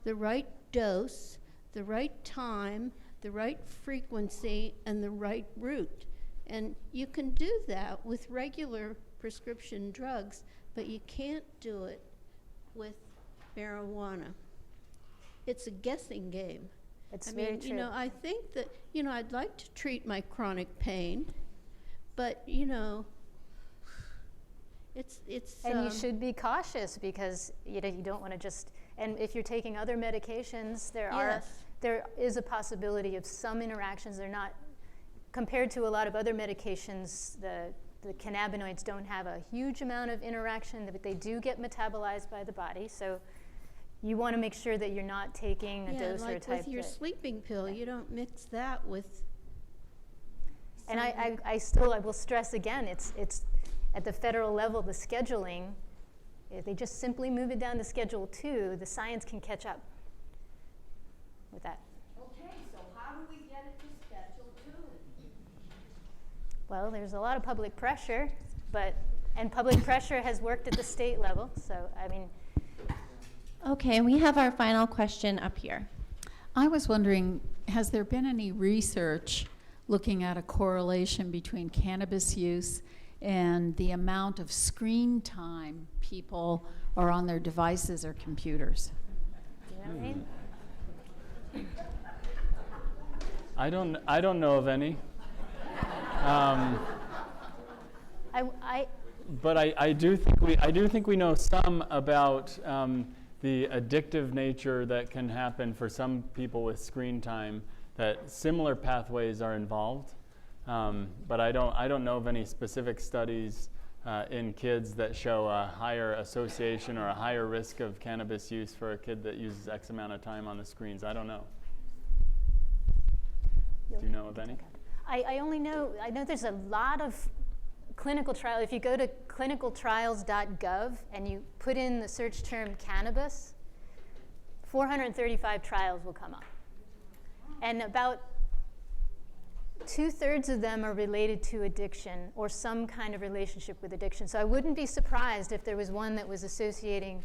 Speaker 15: the right dose, the right time, the right frequency, and the right route. And you can do that with regular prescription drugs, but you can't do it with marijuana. It's a guessing game.
Speaker 5: It's very true.
Speaker 15: I think that, I'd like to treat my chronic pain, but, it's
Speaker 5: and you should be cautious because, you don't want to just, and if you're taking other medications, there is a possibility of some interactions. They're not, compared to a lot of other medications, the the cannabinoids don't have a huge amount of interaction, but they do get metabolized by the body. So you want to make sure that you're not taking a dose or a
Speaker 15: like
Speaker 5: type
Speaker 15: with your
Speaker 5: that,
Speaker 15: sleeping pill, you don't mix that with.
Speaker 5: and
Speaker 15: something-
Speaker 5: I will stress again, it's at the federal level, the scheduling, if they just simply move it down to Schedule 2, the science can catch up with that.
Speaker 9: Okay, so how do we get it to Schedule 2?
Speaker 5: Well, there's a lot of public pressure, and public pressure has worked at the state level, so, I mean.
Speaker 3: Okay, and we have our final question up here.
Speaker 16: I was wondering, has there been any research looking at a correlation between cannabis use and the amount of screen time people are on their devices or computers?
Speaker 5: You know what I mean?
Speaker 6: I don't know of any. But I do think we know some about the addictive nature that can happen for some people with screen time, that similar pathways are involved. But I don't know of any specific studies in kids that show a higher association or a higher risk of cannabis use for a kid that uses X amount of time on the screens. I don't know. Do you know of any?
Speaker 5: I know there's a lot of clinical trial. If you go to clinicaltrials.gov and you put in the search term cannabis, 435 trials will come up. And about 2/3 of them are related to addiction or some kind of relationship with addiction. So I wouldn't be surprised if there was one that was associating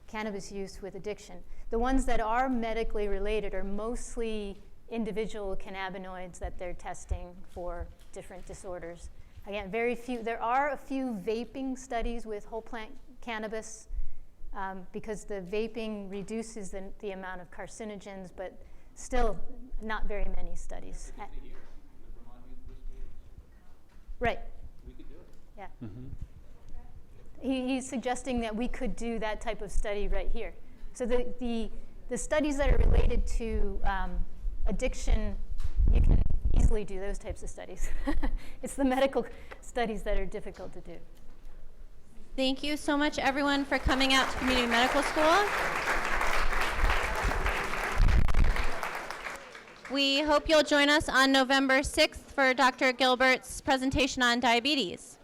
Speaker 5: cannabis use with addiction. The ones that are medically related are mostly individual cannabinoids that they're testing for different disorders. Again, very few. There are a few vaping studies with whole plant cannabis because the vaping reduces the amount of carcinogens, but still not very many studies. Right.
Speaker 4: We could do it.
Speaker 5: Yeah.
Speaker 6: Mm-hmm.
Speaker 5: He's suggesting that we could do that type of study right here. So the studies that are related to addiction, you can easily do those types of studies. It's the medical studies that are difficult to do.
Speaker 3: Thank you so much, everyone, for coming out to Community Medical School. We hope you'll join us on November 6th for Dr. Gilbert's presentation on diabetes.